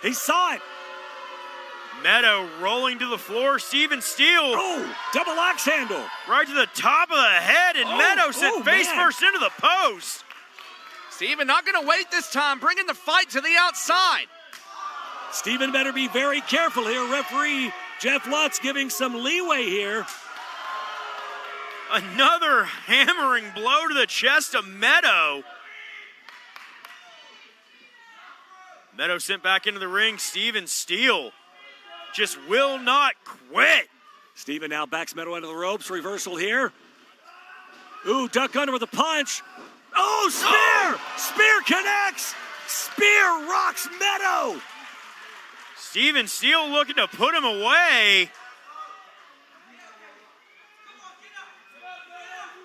He saw it. Meadow rolling to the floor. Steven Steele. Oh, double axe handle. Right to the top of the head, and Meadow sent face first into the post. Steven not going to wait this time, bringing the fight to the outside. Steven better be very careful here. Referee Jeff Lutz giving some leeway here. Another hammering blow to the chest of Meadow. Meadow sent back into the ring. Steven Steele just will not quit. Steven now backs Meadow into the ropes. Reversal here. Ooh, duck under with a punch. Oh, spear! Oh. Spear connects! Spear rocks Meadow! Steven Steele looking to put him away.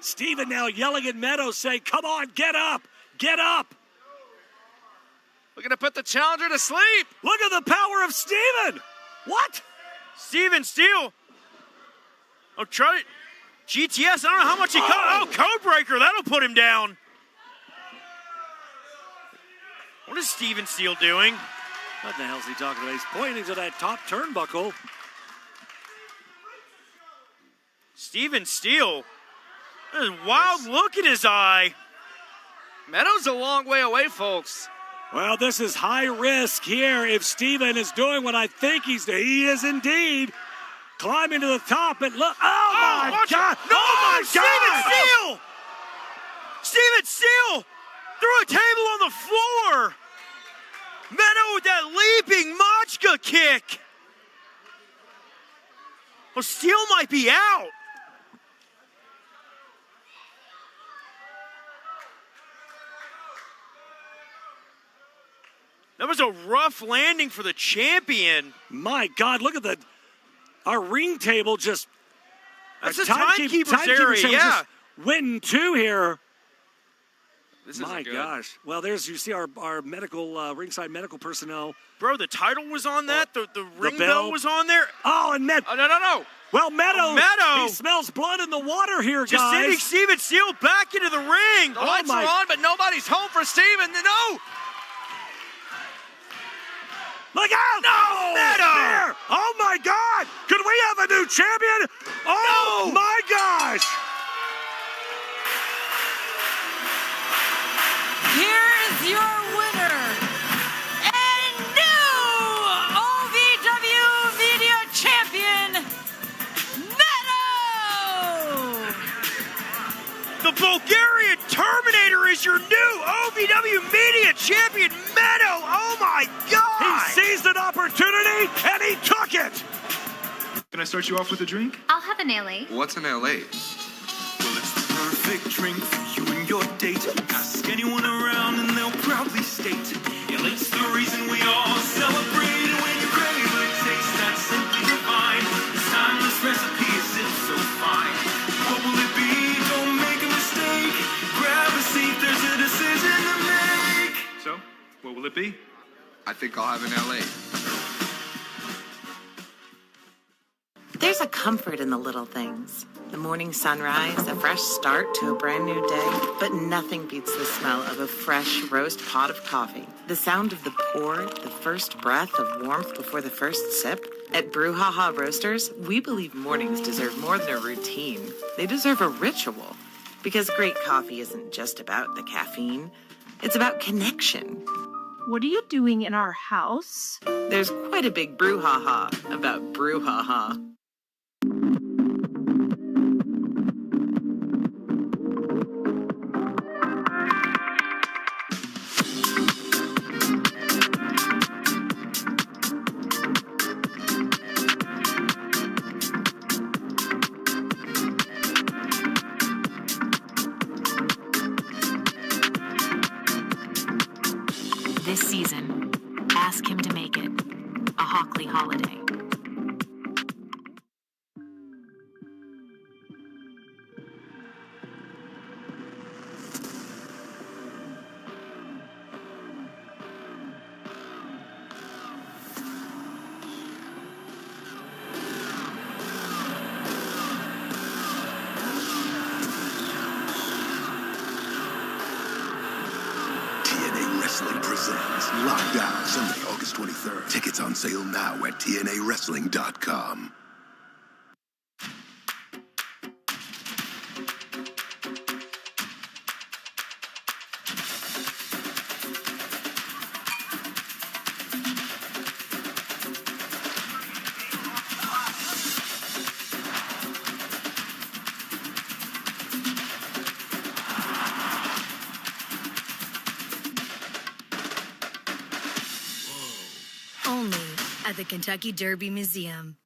Steven now yelling at Meadow, saying, come on, get up! Get up! Looking to put the challenger to sleep. Look at the power of Steven! What? Steven Steele. Oh, try it. GTS, I don't know how much he caught. Oh, Codebreaker, that'll put him down. What is Steven Steele doing? What the hell is he talking about? He's pointing to that top turnbuckle. Steven Steele. There's a wild look in his eye. Meadow's a long way away, folks. Well, this is high risk here. If Steven is doing what I think he is indeed. Climbing to the top and look. Oh, my God. No, oh, my Steven God. Steele. Steven Steele threw a table on the floor. Meadow with that leaping Machka kick. Well, Steele might be out. That was a rough landing for the champion. My God, look at our ring table just. That's a timekeeper's area, yeah. Just went in two here. This My gosh. Well, you see our medical, ringside medical personnel. Bro, the title was on that. The ring bell was on there. Oh, and Meadow. Oh, no. Well, Meadow. Meadow. He smells blood in the water here, guys. Just sending Steven Steele back into the ring. The lights are on, but nobody's home for Steven. No. Look out! No! Meadow! Oh, my God! Could we have a new champion? Oh, my gosh! Here is your winner and new OVW Media Champion, Meadow! The Bulgarian Terminator is your new OVW Media Champion, Meadow! Oh, my God! He seized an opportunity, and he took it! Can I start you off with a drink? I'll have an LA. What's an LA? Well, it's the perfect drink for you and your date. Ask anyone around and they'll proudly state, LA's the reason we all celebrate. And when you crave a taste that's simply divine, this timeless recipe is so fine. What will it be? Don't make a mistake. Grab a seat, there's a decision to make. So, what will it be? I think I'll have an LA. There's a comfort in the little things. The morning sunrise, a fresh start to a brand new day. But nothing beats the smell of a fresh roast pot of coffee. The sound of the pour, the first breath of warmth before the first sip. At Brouhaha Roasters, we believe mornings deserve more than a routine. They deserve a ritual. Because great coffee isn't just about the caffeine. It's about connection. What are you doing in our house? There's quite a big brouhaha about Brouhaha. This season, ask him to make it a Hockley holiday. Wrestling presents Lockdown Sunday, August 23rd. Tickets on sale now at TNAWrestling.com. Only at the Kentucky Derby Museum.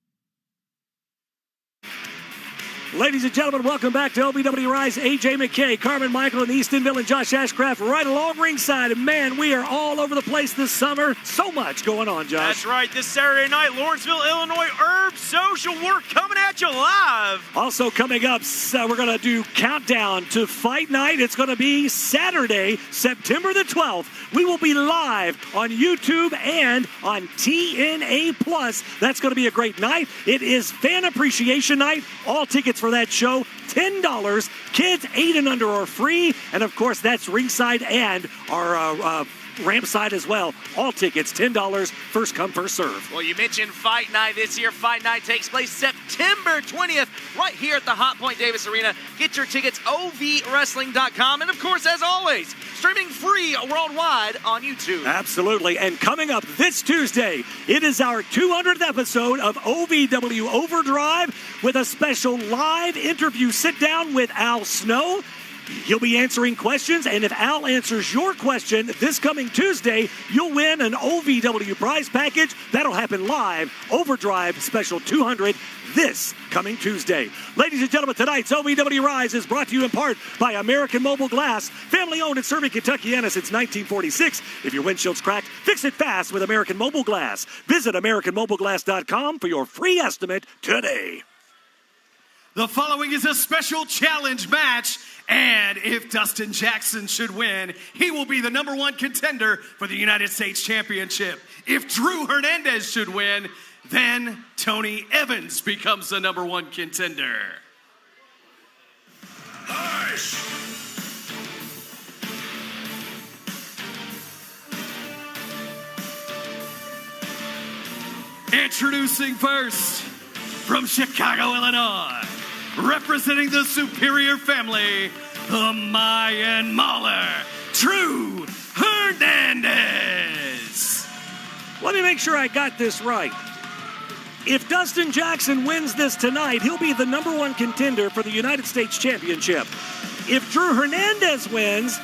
Ladies and gentlemen, welcome back to OVW Rise. AJ McKay, Carmen Michael, and Eastonville, and Josh Ashcraft right along ringside. And man, we are all over the place this summer. So much going on, Josh. That's right. This Saturday night, Lawrenceville, Illinois, Herb Social Work coming at you live. Also coming up, we're going to do countdown to Fight Night. It's going to be Saturday, September the 12th. We will be live on YouTube and on TNA Plus. That's going to be a great night. It is Fan Appreciation Night. All tickets for that show, $10. Kids 8 and under are free. And, of course, that's ringside and our ramp side as well. All tickets, $10, first come, first serve. Well, you mentioned Fight Night. This year, Fight Night takes place September 20th right here at the Hot Point Davis Arena. Get your tickets, ovwrestling.com. And, of course, as always, streaming free worldwide on YouTube. Absolutely. And coming up this Tuesday, it is our 200th episode of OVW Overdrive with a special live interview sit-down with Al Snow. He'll be answering questions, and if Al answers your question this coming Tuesday, you'll win an OVW prize package. That'll happen live, Overdrive Special 200, this coming Tuesday. Ladies and gentlemen, tonight's OVW Rise is brought to you in part by American Mobile Glass, family-owned and serving Kentuckiana since 1946. If your windshield's cracked, fix it fast with American Mobile Glass. Visit AmericanMobileGlass.com for your free estimate today. The following is a special challenge match, and if Dustin Jackson should win, he will be the #1 contender for the United States Championship. If Drew Hernandez should win, then Tony Evans becomes the #1 contender. Nice. Introducing first, from Chicago, Illinois, representing the Superior family, the Mayan Mauler, Drew Hernandez. Let me make sure I got this right. If Dustin Jackson wins this tonight, he'll be the #1 contender for the United States Championship. If Drew Hernandez wins,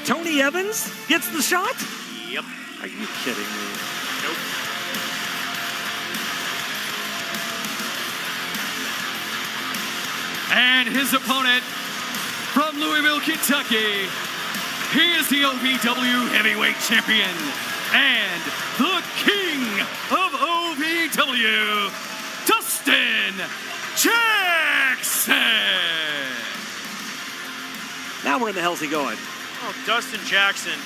Tony Evans gets the shot? Yep. Are you kidding me? Nope. And his opponent from Louisville, Kentucky, he is the OVW Heavyweight Champion and the King of OVW, Dustin Jackson. Now where in the hell's he going? Oh, Dustin Jackson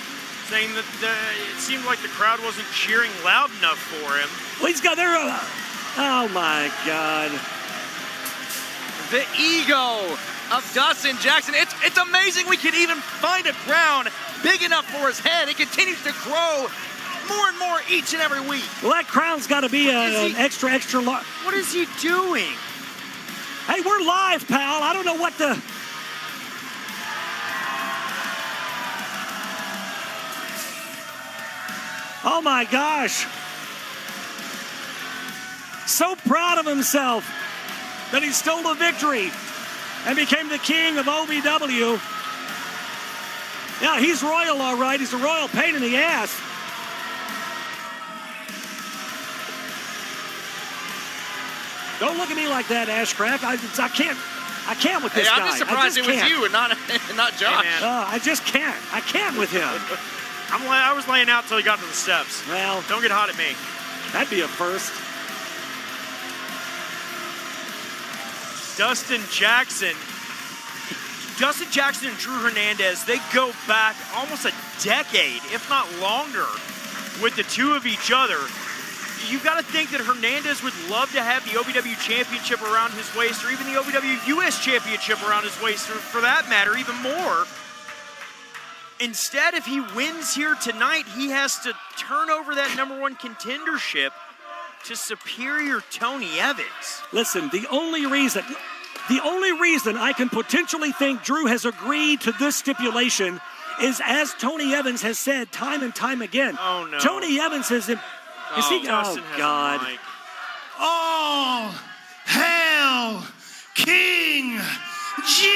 saying that it seemed like the crowd wasn't cheering loud enough for him. Well, he's got their... oh, my God. The ego of Dustin Jackson. It's amazing we can even find a crown big enough for his head. It continues to grow more and more each and every week. Well, that crown's got to be an extra large. What is he doing? Hey, we're live, pal. I don't know what the... Oh, my gosh. So proud of himself that he stole a victory and became the king of OVW. Yeah, he's royal, all right. He's a royal pain in the ass. Don't look at me like that, Ashcraft. I can't with this guy. I'm just surprised it was you and not Josh. Hey, I just can't. I can't with him. I was laying out till he got to the steps. Well, don't get hot at me. That'd be a first. Dustin Jackson and Drew Hernandez, they go back almost a decade, if not longer, with the two of each other. You've got to think that Hernandez would love to have the OVW Championship around his waist, or even the OVW US Championship around his waist, or for that matter, even more. Instead, if he wins here tonight, he has to turn over that #1 contendership to superior Tony Evans. Listen, the only reason I can potentially think Drew has agreed to this stipulation is, as Tony Evans has said time and time again. Oh, no. Tony Evans has... Dustin has God. a mic. All hail King Jackson!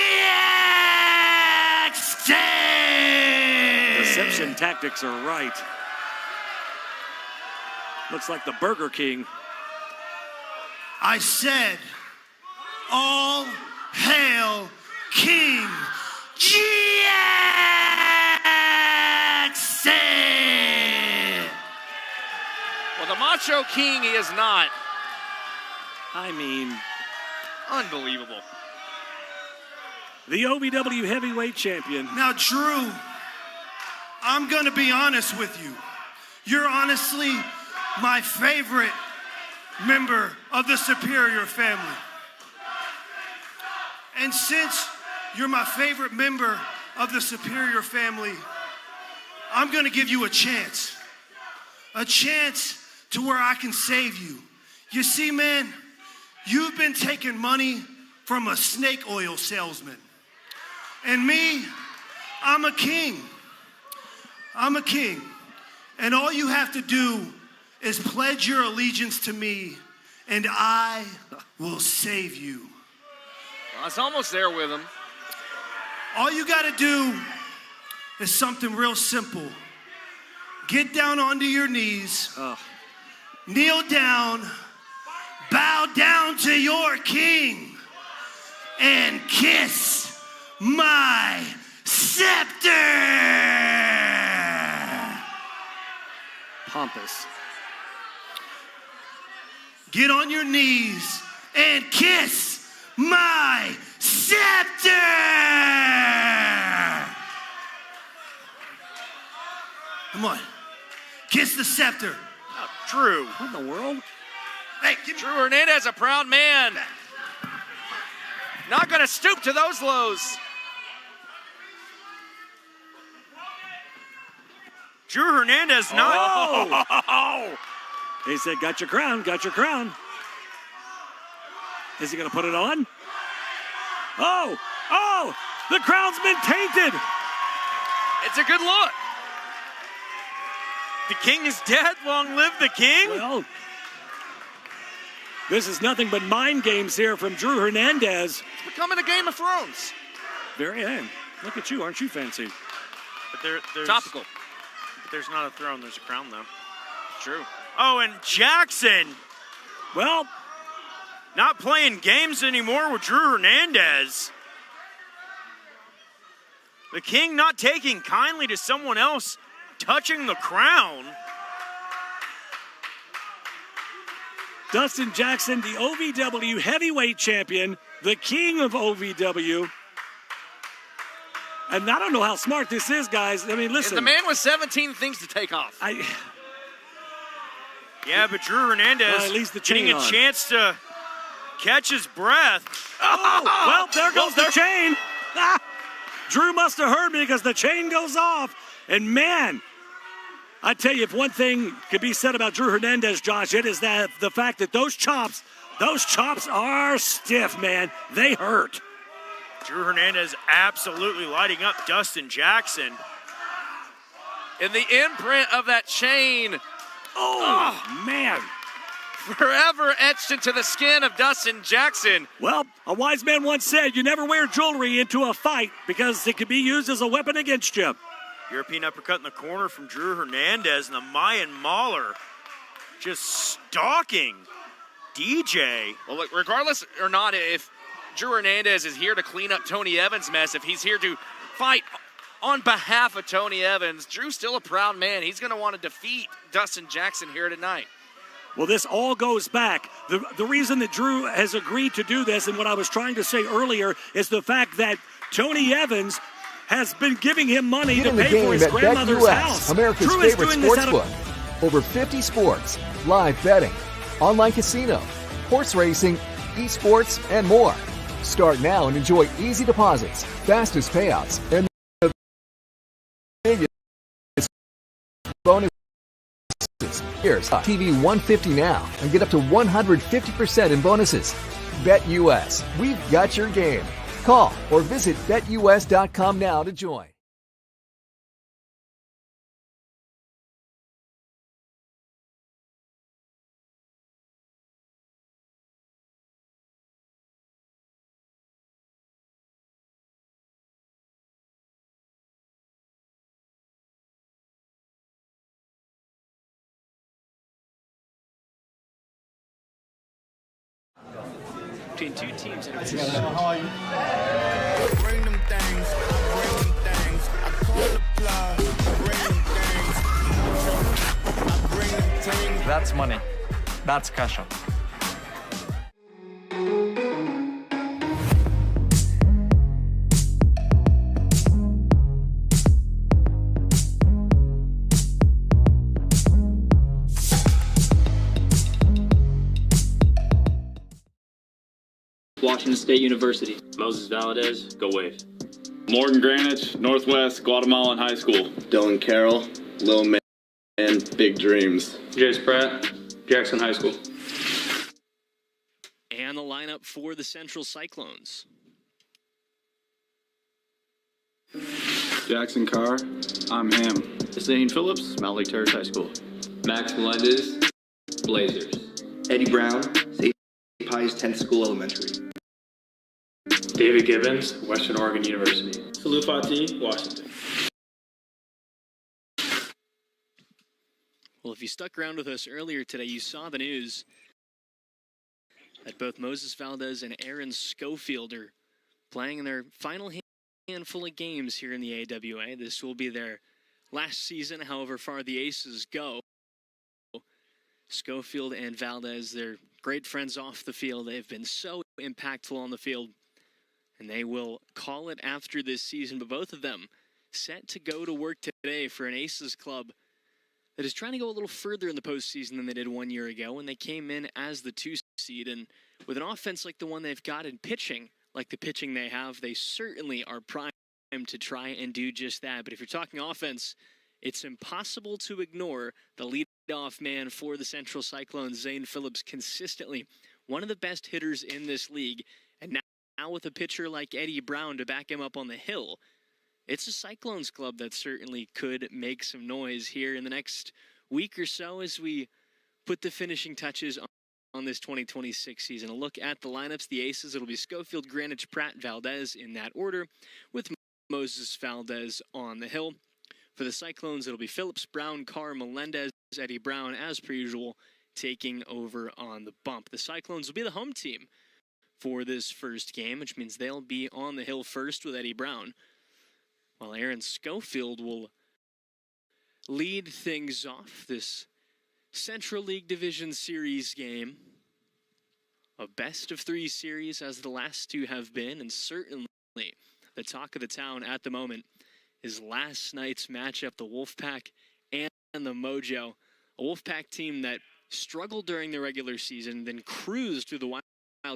Deception tactics are right. Looks like the Burger King. I said, all hail King Jackson! Well, the Macho King he is not. I mean, unbelievable. The OVW heavyweight champion. Now, Drew, I'm going to be honest with you. You're honestly my favorite member of the Superior family. And since you're my favorite member of the Superior family, I'm going to give you a chance to where I can save you. You see, man, you've been taking money from a snake oil salesman. And me, I'm a king. I'm a king. And all you have to do is pledge your allegiance to me, and I will save you. Well, I was almost there with him. All you got to do is something real simple. Get down onto your knees, kneel down, bow down to your king, and kiss my scepter. Pompous. Get on your knees and kiss my scepter. Come on. Kiss the scepter. Drew. What in the world? Hey, Drew Hernandez, a proud man. Not going to stoop to those lows. Drew Hernandez not. Oh! He said, got your crown, got your crown. Is he going to put it on? Oh! The crown's been tainted. It's a good look. The king is dead. Long live the king. Well, this is nothing but mind games here from Drew Hernandez. It's becoming a Game of Thrones. Very end. Look at you, aren't you fancy? But there's topical. But there's not a throne, there's a crown, though. True. Oh, and Jackson. Well, not playing games anymore with Drew Hernandez. The king not taking kindly to someone else touching the crown. Dustin Jackson, the OVW heavyweight champion, the king of OVW. And I don't know how smart this is, guys. I mean, listen. And the man with 17 things to take off. Yeah, but Drew Hernandez at least the chain getting a chance to catch his breath. Oh, well, there goes the chain. Drew must have heard me because the chain goes off. And, man, I tell you, if one thing could be said about Drew Hernandez, Josh, it is that the fact that those chops are stiff, man. They hurt. Drew Hernandez absolutely lighting up Dustin Jackson. And the imprint of that chain. Oh, man. Forever etched into the skin of Dustin Jackson. Well, a wise man once said, you never wear jewelry into a fight because it could be used as a weapon against you. European uppercut in the corner from Drew Hernandez, and the Mayan Mauler just stalking DJ. Well, look, regardless or not if Drew Hernandez is here to clean up Tony Evans' mess, if he's here to fight on behalf of Tony Evans, Drew's still a proud man. He's going to want to defeat Dustin Jackson here tonight. Well, this all goes back. The reason that Drew has agreed to do this, and what I was trying to say earlier, is the fact that Tony Evans has been giving him money to pay for his grandmother's house. America's Drew favorite is doing this sports book. Over 50 sports, live betting, online casino, horse racing, esports, and more. Start now and enjoy easy deposits, fastest payouts, and Here's TV 150 now and get up to 150% in bonuses. BetUS, we've got your game. Call or visit betus.com now to join. Between two teams. Bring them things, I call the plug, bring them things, I bring them things. That's money. That's cash out. Washington State University. Moses Valadez, go Wave. Morgan Granich, Northwest Guatemalan High School. Dylan Carroll, Lil Man, Big Dreams. Jace Pratt, Jackson High School. And the lineup for the Central Cyclones. Jackson Carr, I'm Ham. Zane Phillips, Mount Lake Terrace High School. Max Melendez, Blazers. Eddie Brown, St. Pius 10th School Elementary. David Gibbons, Western Oregon University. Salou Fati, Washington. Well, if you stuck around with us earlier today, you saw the news that both Moses Valdez and Aaron Schofield are playing in their final handful of games here in the AWA. This will be their last season, however far the Aces go. Schofield and Valdez, they're great friends off the field. They've been so impactful on the field, and they will call it after this season. But both of them set to go to work today for an Aces club that is trying to go a little further in the postseason than they did 1 year ago when they came in as the 2 seed. And with an offense like the one they've got in pitching, like the pitching they have, they certainly are primed to try and do just that. But if you're talking offense, it's impossible to ignore the leadoff man for the Central Cyclones, Zane Phillips, consistently one of the best hitters in this league. And now with a pitcher like Eddie Brown to back him up on the hill, it's a Cyclones club that certainly could make some noise here in the next week or so as we put the finishing touches on this 2026 season. A look at the lineups, the Aces, it'll be Schofield, Granich, Pratt, Valdez in that order, with Moses Valdez on the hill. For the Cyclones, it'll be Phillips, Brown, Carr, Melendez, Eddie Brown, as per usual, taking over on the bump. The Cyclones will be the home team for this first game, which means they'll be on the hill first with Eddie Brown, while Aaron Schofield will lead things off this Central League Division Series game. A best-of-3 series as the last two have been, and certainly the talk of the town at the moment is last night's matchup, the Wolfpack and the Mojo. A Wolfpack team that struggled during the regular season, then cruised through the wild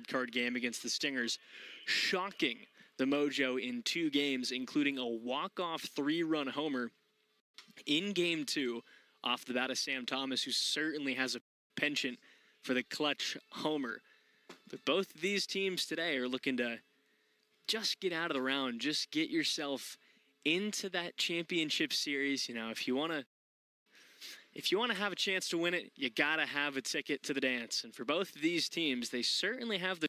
card game against the Stingers, shocking the Mojo in 2 games, including a walk-off 3-run homer in Game 2 off the bat of Sam Thomas, who certainly has a penchant for the clutch homer. But both of these teams today are looking to just get out of the round, just get yourself into that championship series. You know, if you want to have a chance to win it, you got to have a ticket to the dance. And for both of these teams, they certainly have the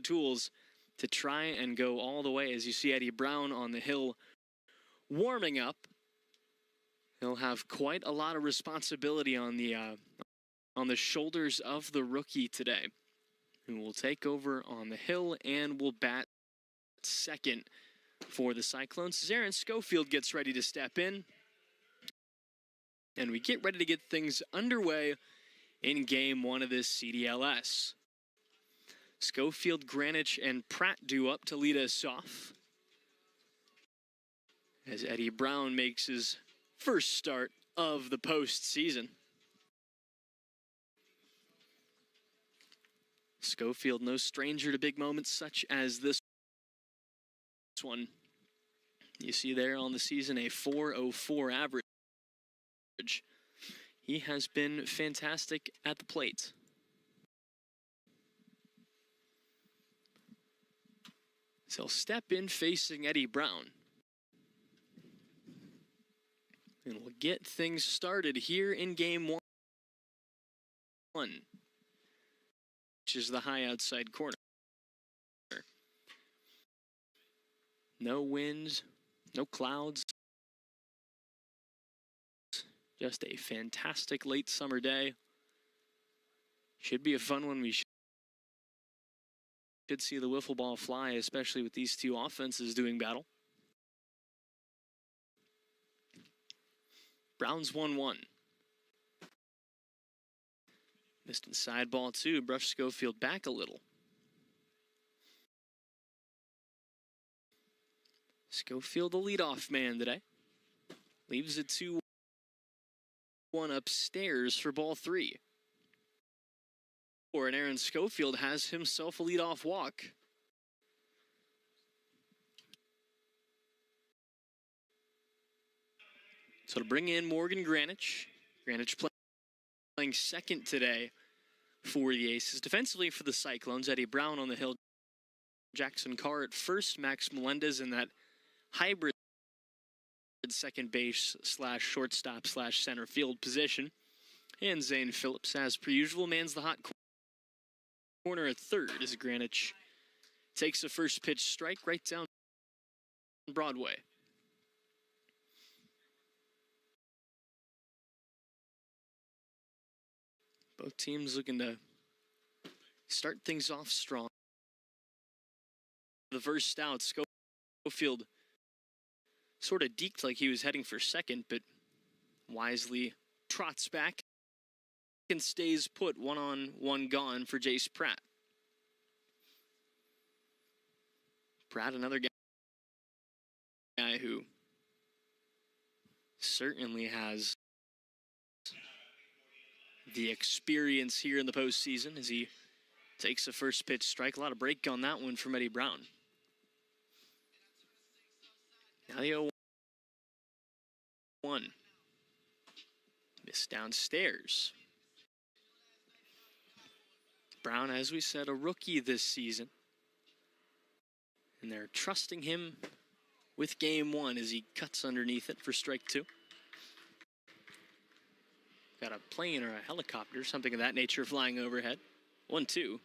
tools to try and go all the way. As you see Eddie Brown on the hill warming up, he'll have quite a lot of responsibility on the shoulders of the rookie today, who will take over on the hill and will bat second for the Cyclones. Aaron Schofield gets ready to step in, and we get ready to get things underway in Game 1 of this CDLS. Schofield, Granich, and Pratt do up to lead us off, as Eddie Brown makes his first start of the postseason. Schofield, no stranger to big moments such as this one. You see there on the season a .404 average. he has been fantastic at the plate. So he'll step in facing Eddie Brown. And we'll get things started here in game one, which is the high outside corner. No wind, no clouds. Just a fantastic late summer day. Should be a fun one. We should see the wiffle ball fly, especially with these two offenses doing battle. Browns 1-1. Missed inside ball two. Brush Schofield back a little. Schofield, the leadoff man today. Leaves it 2-1 upstairs for ball three. And Aaron Schofield has himself a leadoff walk. So to bring in Morgan Granich. Granich playing second today for the Aces. Defensively for the Cyclones, Eddie Brown on the hill. Jackson Carr at first. Max Melendez in that hybrid second base / shortstop / center field position. And Zane Phillips, as per usual, mans the hot corner at third as Granich takes the first pitch strike right down Broadway. Both teams looking to start things off strong. The first out, Schofield sort of deked like he was heading for second, but wisely trots back and stays put. 1-on-1 gone for Jace Pratt. Pratt, another guy who certainly has the experience here in the postseason as he takes the first pitch strike. A lot of break on that one from Eddie Brown. Now the 0-1. Missed downstairs. Brown, as we said, a rookie this season. And they're trusting him with game one as he cuts underneath it for strike two. Got a plane or a helicopter, something of that nature, flying overhead. 1-2.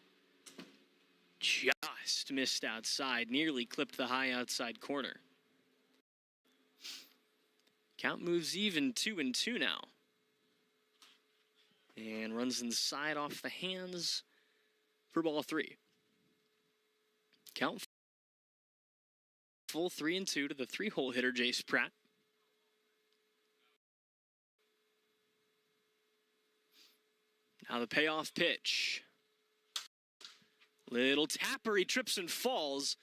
Just missed outside, nearly clipped the high outside corner. Count moves even 2-2 now. And runs inside off the hands for ball three. Count full 3-2 to the three-hole hitter, Jace Pratt. Now the payoff pitch. Little tapper, he trips and falls.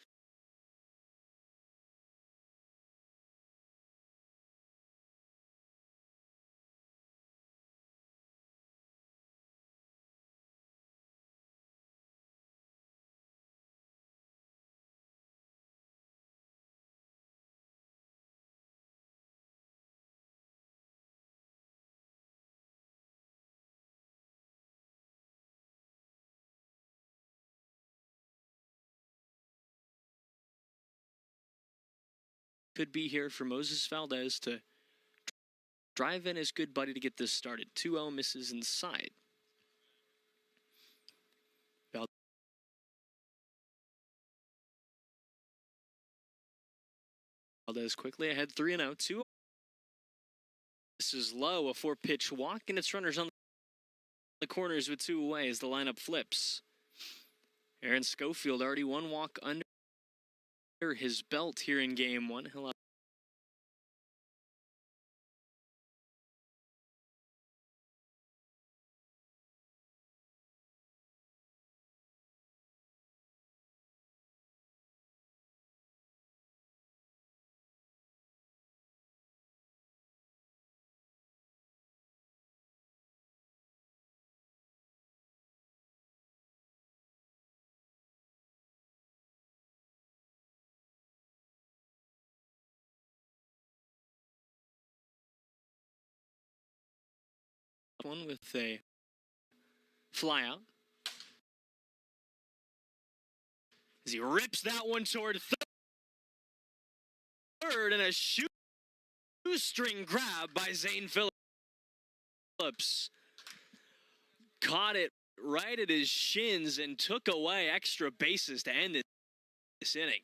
Could be here for Moses Valdez to drive in his good buddy to get this started. 2-0 misses inside. Valdez quickly ahead, 3-0. 2-0. This is low, a 4-pitch walk, and it's runners on the corners with 2 away as the lineup flips. Aaron Schofield already 1 walk under his belt here in game one. He'll one with a fly out. As he rips that one toward third, and a shoestring grab by Zane Phillips. Caught it right at his shins and took away extra bases to end this inning.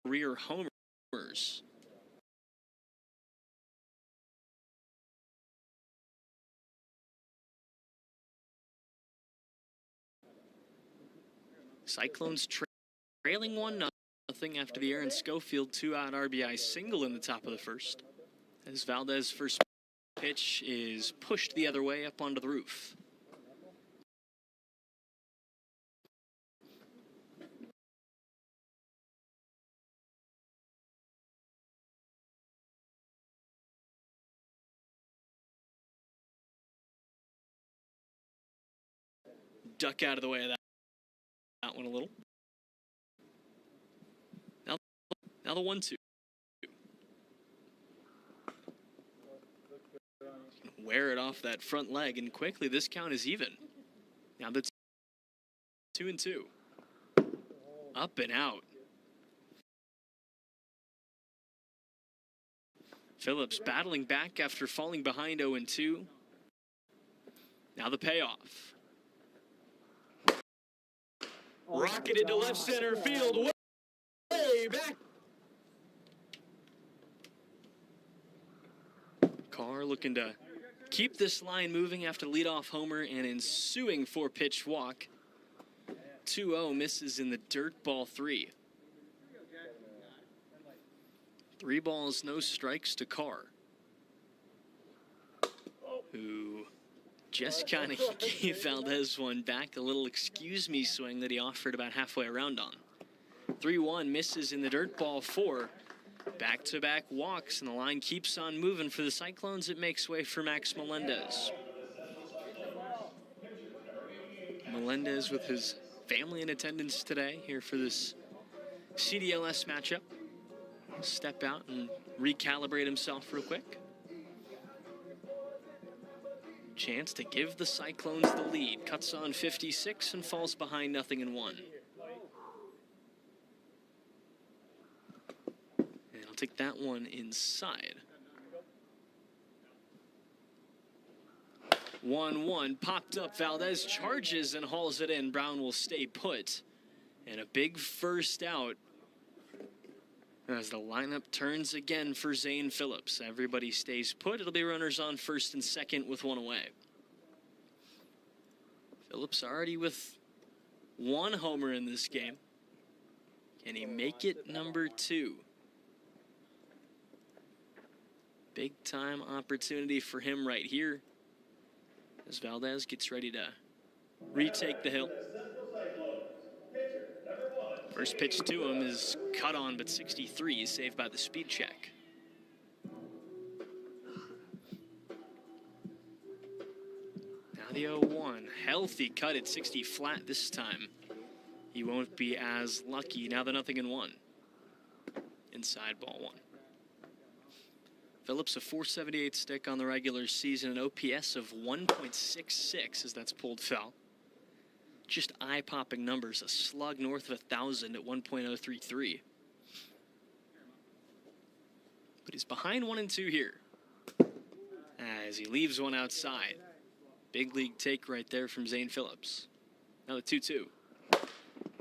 Career homers. Cyclones trailing 1-0 after the Aaron Schofield 2-out RBI single in the top of the first. As Valdez' first pitch is pushed the other way up onto the roof. Duck out of the way of that one a little. Now the 1-2. Wear it off that front leg, and quickly this count is even. Now the 2-2. Up and out. Phillips battling back after falling behind 0-2. Now the payoff. Rocketed to left center field, way back. Carr looking to keep this line moving after leadoff homer and ensuing 4-pitch walk. 2-0 misses in the dirt, ball 3. 3 balls, no strikes to Carr, who just kind of gave Valdez one back, a little excuse me swing that he offered about halfway around on. 3-1 misses in the dirt, ball 4. Back-to-back walks, and the line keeps on moving for the Cyclones. It makes way for Max Melendez. Melendez with his family in attendance today here for this CDLS matchup. Step out and recalibrate himself real quick. Chance to give the Cyclones the lead. Cuts on 56 and falls behind 0-1. And I'll take that one inside. 1-1 popped up. Valdez charges and hauls it in. Brown will stay put. And a big first out as the lineup turns again for Zane Phillips. Everybody stays put. It'll be runners on first and second with 1 away. Phillips already with 1 homer in this game. Can he make it number 2? Big time opportunity for him right here as Valdez gets ready to retake the hill. First pitch to him is cut on, but 63 saved by the speed check. Now the 0-1, healthy cut at 60 flat this time. He won't be as lucky. Now the 0-1. Inside ball 1. Phillips a .478 stick on the regular season, an OPS of 1.66 as that's pulled foul. Just eye-popping numbers, a slug north of 1,000 at 1.033. But he's behind 1-2 here as he leaves one outside. Big league take right there from Zane Phillips. Now the 2-2.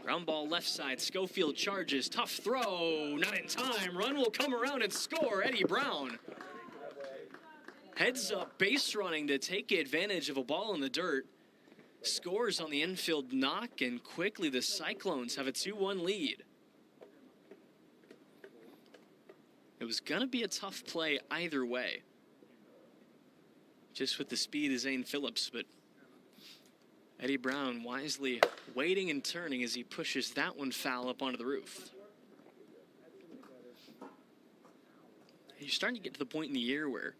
Ground ball left side, Schofield charges, tough throw, not in time. Run will come around and score, Eddie Brown. Heads up base running to take advantage of a ball in the dirt. Scores on the infield knock, and quickly the Cyclones have a 2-1 lead. It was going to be a tough play either way, just with the speed of Zane Phillips, but Eddie Brown wisely waiting and turning as he pushes that one foul up onto the roof. You're starting to get to the point in the year where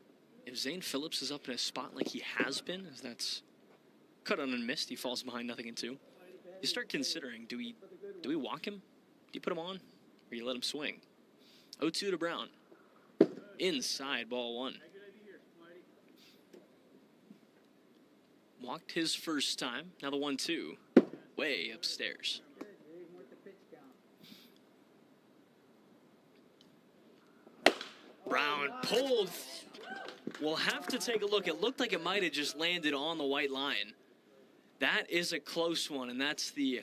if Zane Phillips is up in a spot like he has been, as that's cut on and missed, he falls behind 0-2. You start considering, do we walk him? Do you put him on? Or you let him swing? 0-2 to Brown. Inside, ball one. Walked his first time. Now the 1-2. Way upstairs. Brown pulled. We'll have to take a look. It looked like it might have just landed on the white line. That is a close one, and that's the...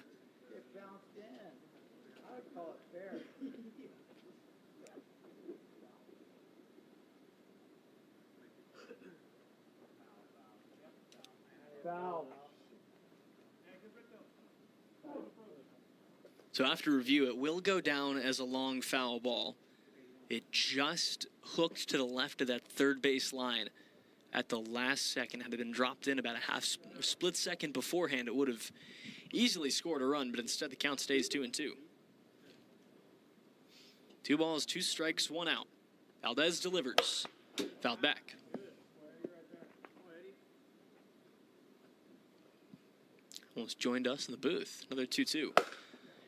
Foul. So after review, it will go down as a long foul ball. It just hooked to the left of that third base line at the last second. Had it been dropped in about a split second beforehand, it would have easily scored a run, but instead the count stays 2-2. 2 balls, 2 strikes, 1 out. Valdez delivers. Fouled back. Almost joined us in the booth. Another 2-2.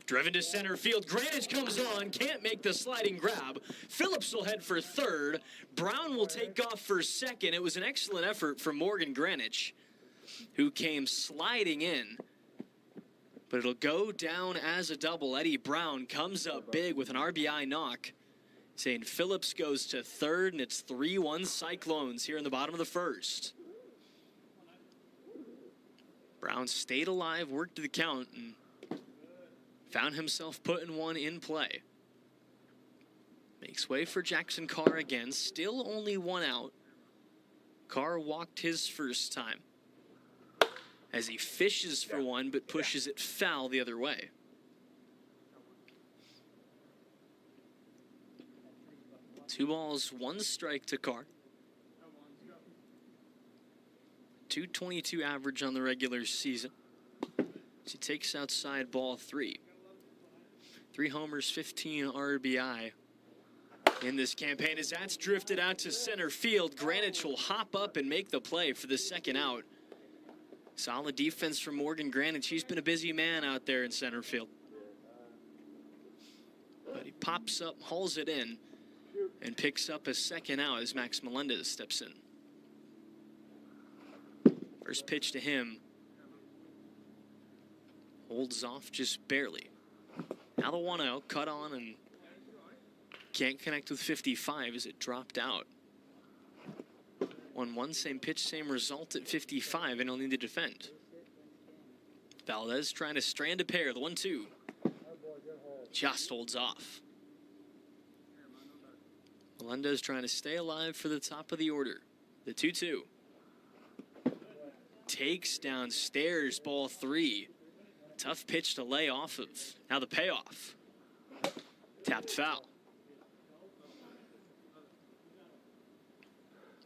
Driven to center field. Greenwich comes on. Can't make the sliding grab. Phillips will head for third. Brown will take off for second. It was an excellent effort from Morgan Greenwich, who came sliding in. But it'll go down as a double. Eddie Brown comes up big with an RBI knock. Saying Phillips goes to third, and it's 3-1 Cyclones here in the bottom of the first. Brown stayed alive, worked to the count, and found himself putting one in play. Makes way for Jackson Carr again. Still only 1 out. Carr walked his first time as he fishes for one, but pushes it foul the other way. Two balls, 1 strike to Carr. .222 average on the regular season. She takes outside ball 3. 3 homers, 15 RBI in this campaign as that's drifted out to center field. Greenwich will hop up and make the play for the second out. Solid defense from Morgan Greenwich. He's been a busy man out there in center field. But he pops up, hauls it in, and picks up a second out as Max Melendez steps in. First pitch to him. Holds off just barely. Now the 1-0, cut on and can't connect with 55 as it dropped out. 1-1, same pitch, same result at 55, and he'll need to defend. Valdez trying to strand a pair, the 1-2. Just holds off. Melendez trying to stay alive for the top of the order. The 2-2. Takes downstairs, ball 3. Tough pitch to lay off of. Now the payoff. Tapped foul.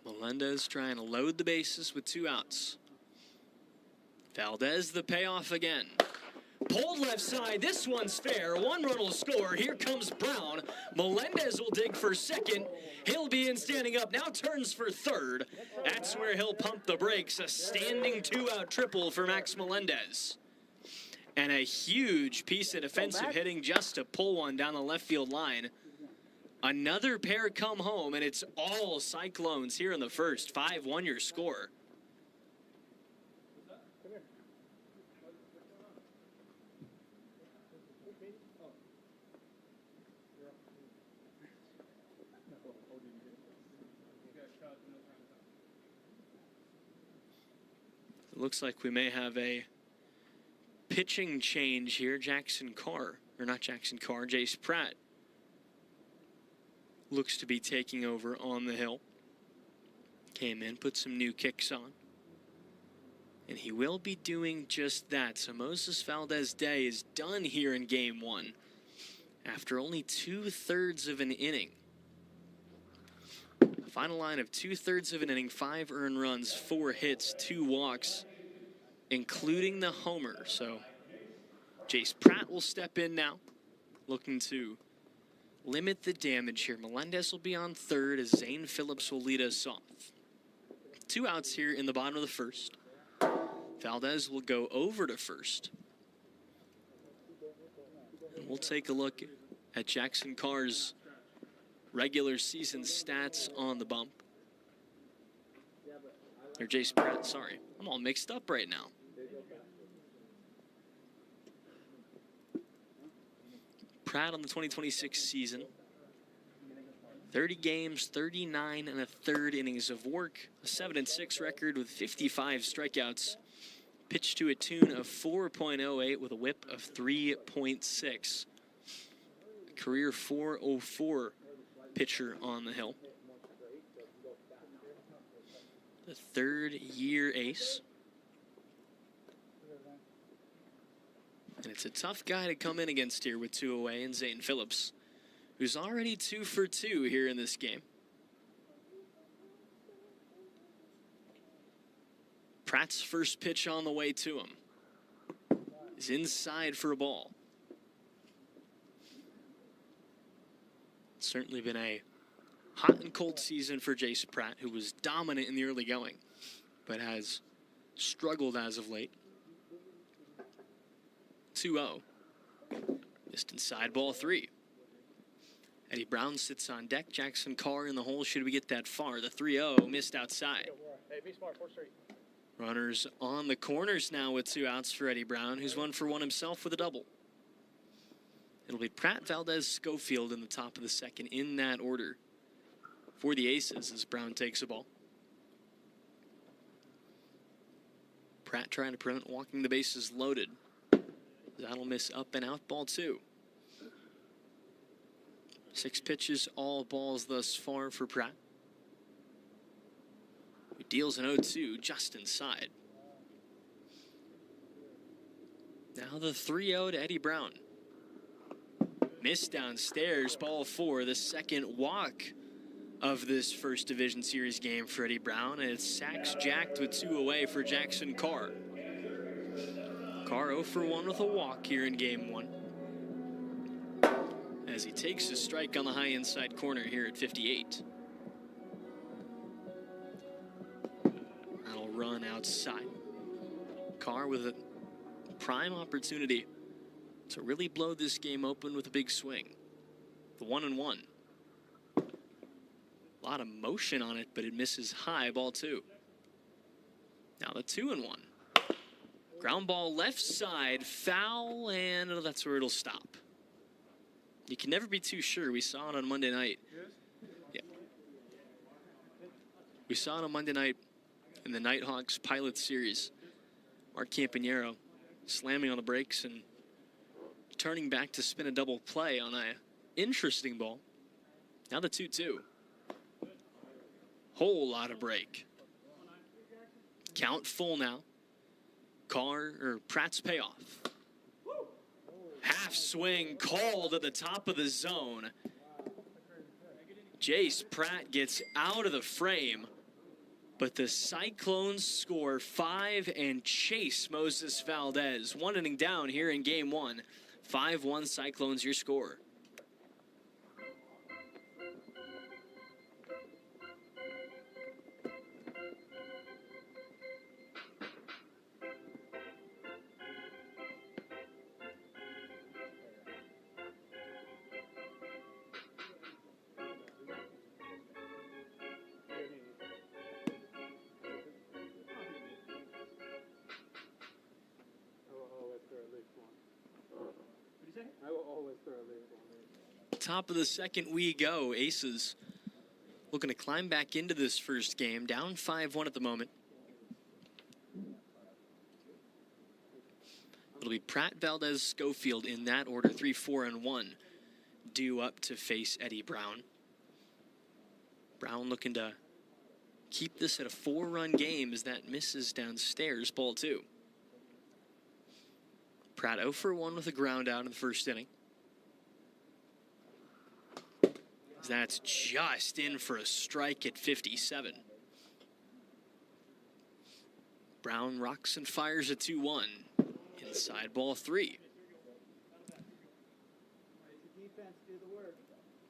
Melendez trying to load the bases with 2 outs. Valdez the payoff again. Pulled left side, this one's fair. 1 run will score, here comes Brown. Melendez will dig for second. He'll be in standing up, now turns for third. That's where he'll pump the brakes. A standing 2-out triple for Max Melendez. And a huge piece of defensive hitting just to pull one down the left field line. Another pair come home, and it's all Cyclones here in the first. 5-1 your score. It looks like we may have a pitching change here. Jace Pratt looks to be taking over on the hill. Came in, put some new kicks on. And he will be doing just that. So Moses Valdez-Day is done here in game 1 after only 2/3 of an inning. A final line of 2/3 of an inning, 5 earned runs, 4 hits, 2 walks, including the homer. So Jace Pratt will step in now, looking to limit the damage here. Melendez will be on third as Zane Phillips will lead us off. 2 outs here in the bottom of the first. Valdez will go over to first. And we'll take a look at Jackson Carr's regular season stats on the bump. Or Jace Pratt, sorry. I'm all mixed up right now. Pratt on the 2026 season. 30 games, 39 1/3 innings of work, a 7-6 record with 55 strikeouts, pitched to a tune of 4.08 with a whip of 3.6. Career .404 pitcher on the hill. The 3rd-year ace. And it's a tough guy to come in against here with 2 away, and Zane Phillips, who's already 2 for 2 here in this game. Pratt's first pitch on the way to him is inside for a ball. It's certainly been a hot and cold season for Jace Pratt, who was dominant in the early going, but has struggled as of late. 2-0. Missed inside, ball 3. Eddie Brown sits on deck. Jackson Carr in the hole should we get that far. The 3-0 missed outside. Hey, be smart, 4 straight. Runners on the corners now with 2 outs for Eddie Brown, who's 1 for 1 himself with a double. It'll be Pratt, Valdez, Schofield in the top of the second in that order for the Aces as Brown takes a ball. Pratt trying to prevent walking the bases loaded. That'll miss up and out, ball 2. 6 pitches, all balls thus far for Pratt. Who deals an 0-2 just inside. Now the 3-0 to Eddie Brown. Missed downstairs, ball 4, the second walk of this first Division Series game for Eddie Brown, and it's sacks jacked with 2 away for Jackson Carr. Carr 0 for 1 with a walk here in game 1. As he takes a strike on the high inside corner here at 58. That'll run outside. Carr with a prime opportunity to really blow this game open with a big swing. The 1-1. A lot of motion on it, but it misses high, ball 2. Now the 2-1. Ground ball left side, foul, and that's where it'll stop. You can never be too sure. We saw it on Monday night. Yeah. We saw it on Monday night in the Nighthawks Pilot Series. Mark Campanero slamming on the brakes and turning back to spin a double play on an interesting ball. Now the 2-2. Whole lot of break. Count full now. Pratt's payoff. Half swing called at the top of the zone. Jace Pratt gets out of the frame, but the Cyclones score 5 and chase Moses Valdez. 1 inning down here in game 1. 5-1 Cyclones, your score. Top of the second we go. Aces looking to climb back into this first game. Down 5-1 at the moment. It'll be Pratt, Valdez, Schofield in that order, 3, 4, and 1, due up to face Eddie Brown. Brown looking to keep this at a 4-run game as that misses downstairs, ball 2. Pratt 0 for 1 with a ground out in the first inning. That's just in for a strike at 57. Brown rocks and fires a 2-1. Inside ball 3.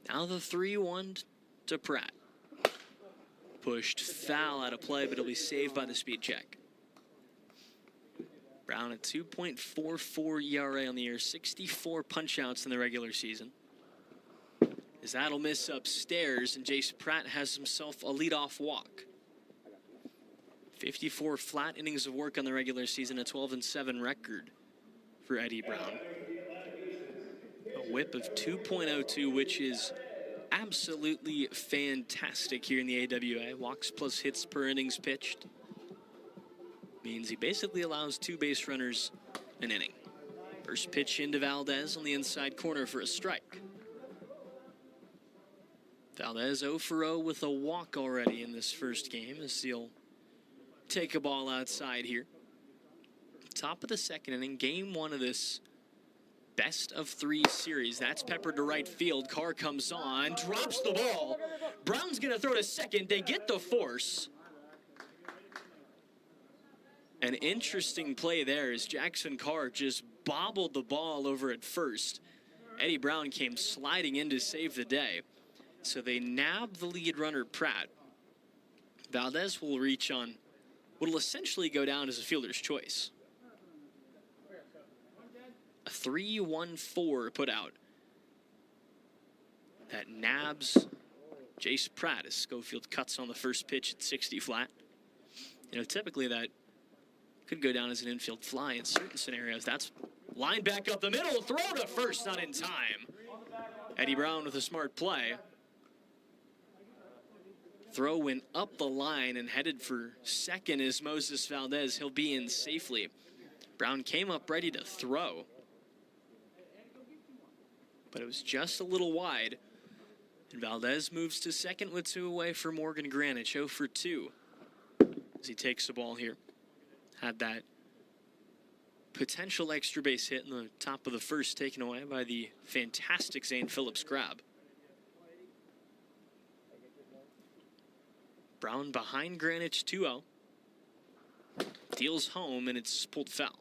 Now the 3-1 to Pratt. Pushed foul out of play, but it'll be saved by the speed check. Brown at 2.44 ERA on the year, 64 punch-outs in the regular season. As that'll miss upstairs, and Jace Pratt has himself a leadoff walk. 54 flat innings of work on the regular season, a 12-7 record for Eddie Brown. A whip of 2.02, which is absolutely fantastic here in the AWA. Walks plus hits per innings pitched means he basically allows 2 base runners an inning. First pitch into Valdez on the inside corner for a strike. Valdez 0 for 0 with a walk already in this first game as he'll take a ball outside here. Top of the second inning, game 1 of this best of 3 series. That's peppered to right field. Carr comes on, drops the ball. Brown's going to throw to second. They get the force. An interesting play there as Jackson Carr just bobbled the ball over at first. Eddie Brown came sliding in to save the day. So they nab the lead runner, Pratt. Valdez will reach on what will essentially go down as a fielder's choice. A 3-1-4 put out. That nabs Jace Pratt as Schofield cuts on the first pitch at 60 flat. You know, typically that could go down as an infield fly in certain scenarios. That's line back up the middle, throw to first, not in time. Eddie Brown with a smart play. Throw went up the line and headed for second is Moses Valdez. He'll be in safely. Brown came up ready to throw, but it was just a little wide. And Valdez moves to second with 2 away for Morgan Granich, 0 for 2 as he takes the ball here. Had that potential extra base hit in the top of the first taken away by the fantastic Zane Phillips grab. Brown behind Granich 2-0. Deals home and it's pulled foul.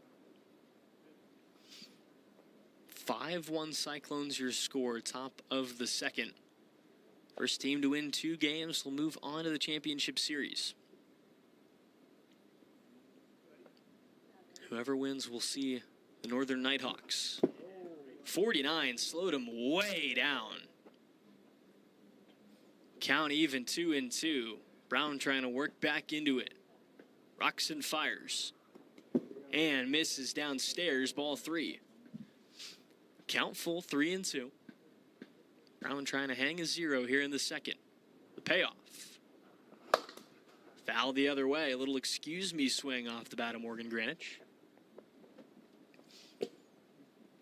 5-1 Cyclones your score, top of the second. First team to win 2 games will move on to the championship series. Whoever wins will see the Northern Nighthawks. 49 slowed him way down. Count even 2-2. Brown trying to work back into it. Rocks and fires. And misses downstairs, ball 3. Count full, 3-2. Brown trying to hang a 0 here in the second. The payoff. Foul the other way. A little excuse me swing off the bat of Morgan Granich.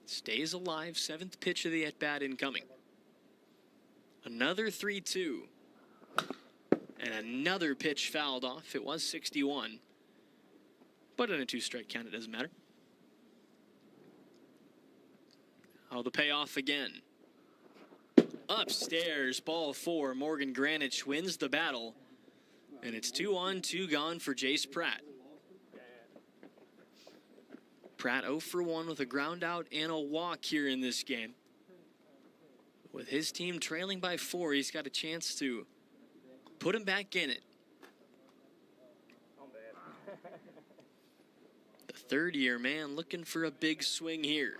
Stays alive. 7th pitch of the at-bat incoming. Another 3-2. And another pitch fouled off. It was 61. But in a 2-strike count, it doesn't matter. Oh, the payoff again. Upstairs, ball 4. Morgan Granich wins the battle. And it's 2 on, 2 gone for Jace Pratt. Pratt 0 for 1 with a ground out and a walk here in this game. With his team trailing by 4, he's got a chance to put him back in it. The third-year man looking for a big swing here.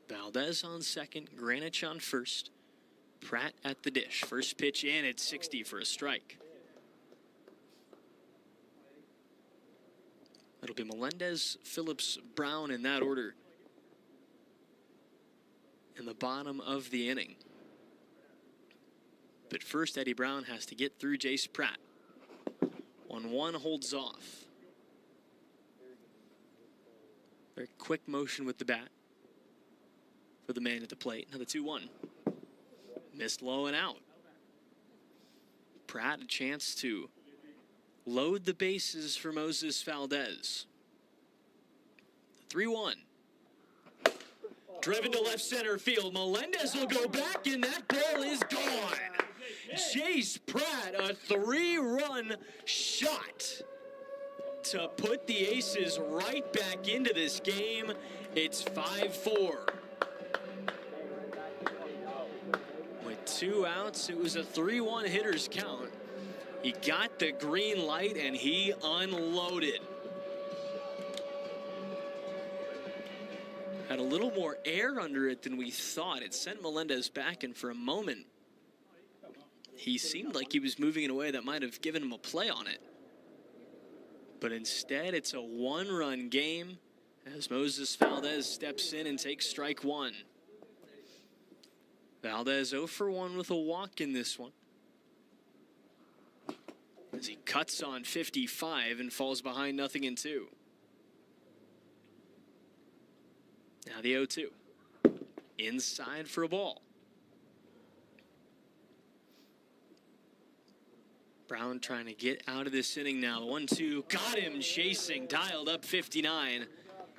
Valdez on second, Granich on first. Pratt at the dish. First pitch in at 60 for a strike. It'll be Melendez, Phillips, Brown in that order in the bottom of the inning. But first, Eddie Brown has to get through Jace Pratt. 1-1 holds off. Very quick motion with the bat for the man at the plate. Now the 2-1. Missed low and out. Pratt a chance to load the bases for Moses Valdez. 3-1. Driven to left center field. Melendez will go back, and that ball is gone. Jace Pratt, a 3-run shot to put the Aces right back into this game. It's 5-4. With 2 outs, it was a 3-1 hitter's count. He got the green light, and he unloaded. Had a little more air under it than we thought. It sent Melendez back, and for a moment, he seemed like he was moving in a way that might have given him a play on it. But instead, it's a 1-run game as Moses Valdez steps in and takes strike 1. Valdez 0 for 1 with a walk in this one, as he cuts on 55 and falls behind 0-2. Now the 0-2. Inside for a ball. Brown trying to get out of this inning now. 1-2. Got him chasing. Dialed up 59.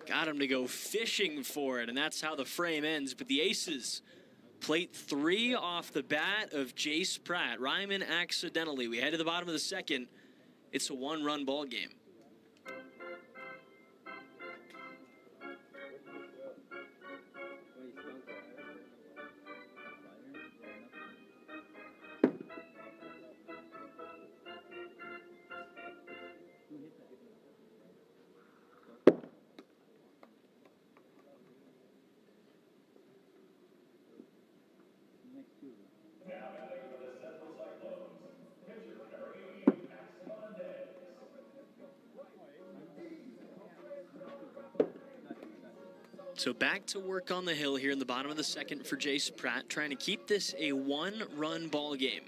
Got him to go fishing for it. And that's how the frame ends. But the Aces, plate 3 off the bat of Jace Pratt. Ryman accidentally. We head to the bottom of the second. It's a 1-run ball game. So back to work on the hill here in the bottom of the second for Jace Pratt, trying to keep this a 1-run ball game.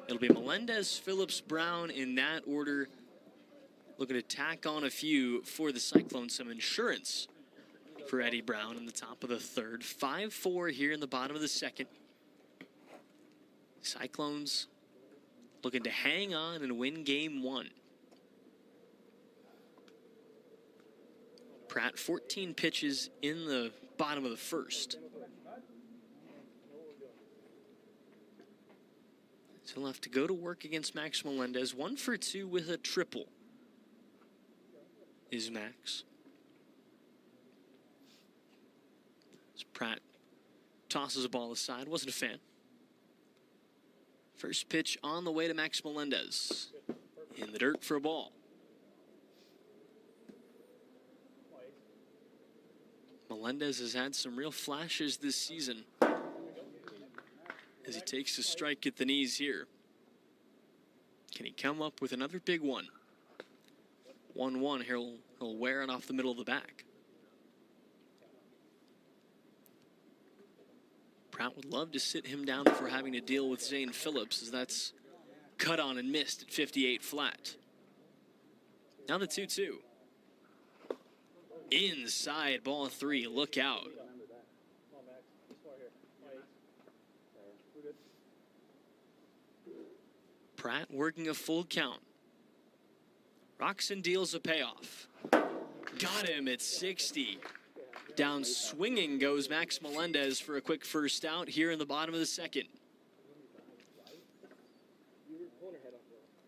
It'll be Melendez, Phillips, Brown in that order. Looking to tack on a few for the Cyclones, some insurance for Eddie Brown in the top of the third. 5-4 here in the bottom of the second. Cyclones looking to hang on and win game 1. Pratt, 14 pitches in the bottom of the first. So he'll have to go to work against Max Melendez. 1 for 2 with a triple is Max. As Pratt tosses a ball aside, wasn't a fan. First pitch on the way to Max Melendez. In the dirt for a ball. Melendez has had some real flashes this season as he takes a strike at the knees here. Can he come up with another big one? 1-1, he'll wear it off the middle of the back. Pratt would love to sit him down for having to deal with Zane Phillips, as that's cut on and missed at 58 flat. Now the 2-2. Inside, ball 3, look out. Pratt working a full count. Roxon deals a payoff. Got him at 60. Down swinging goes Max Melendez for a quick first out here in the bottom of the second.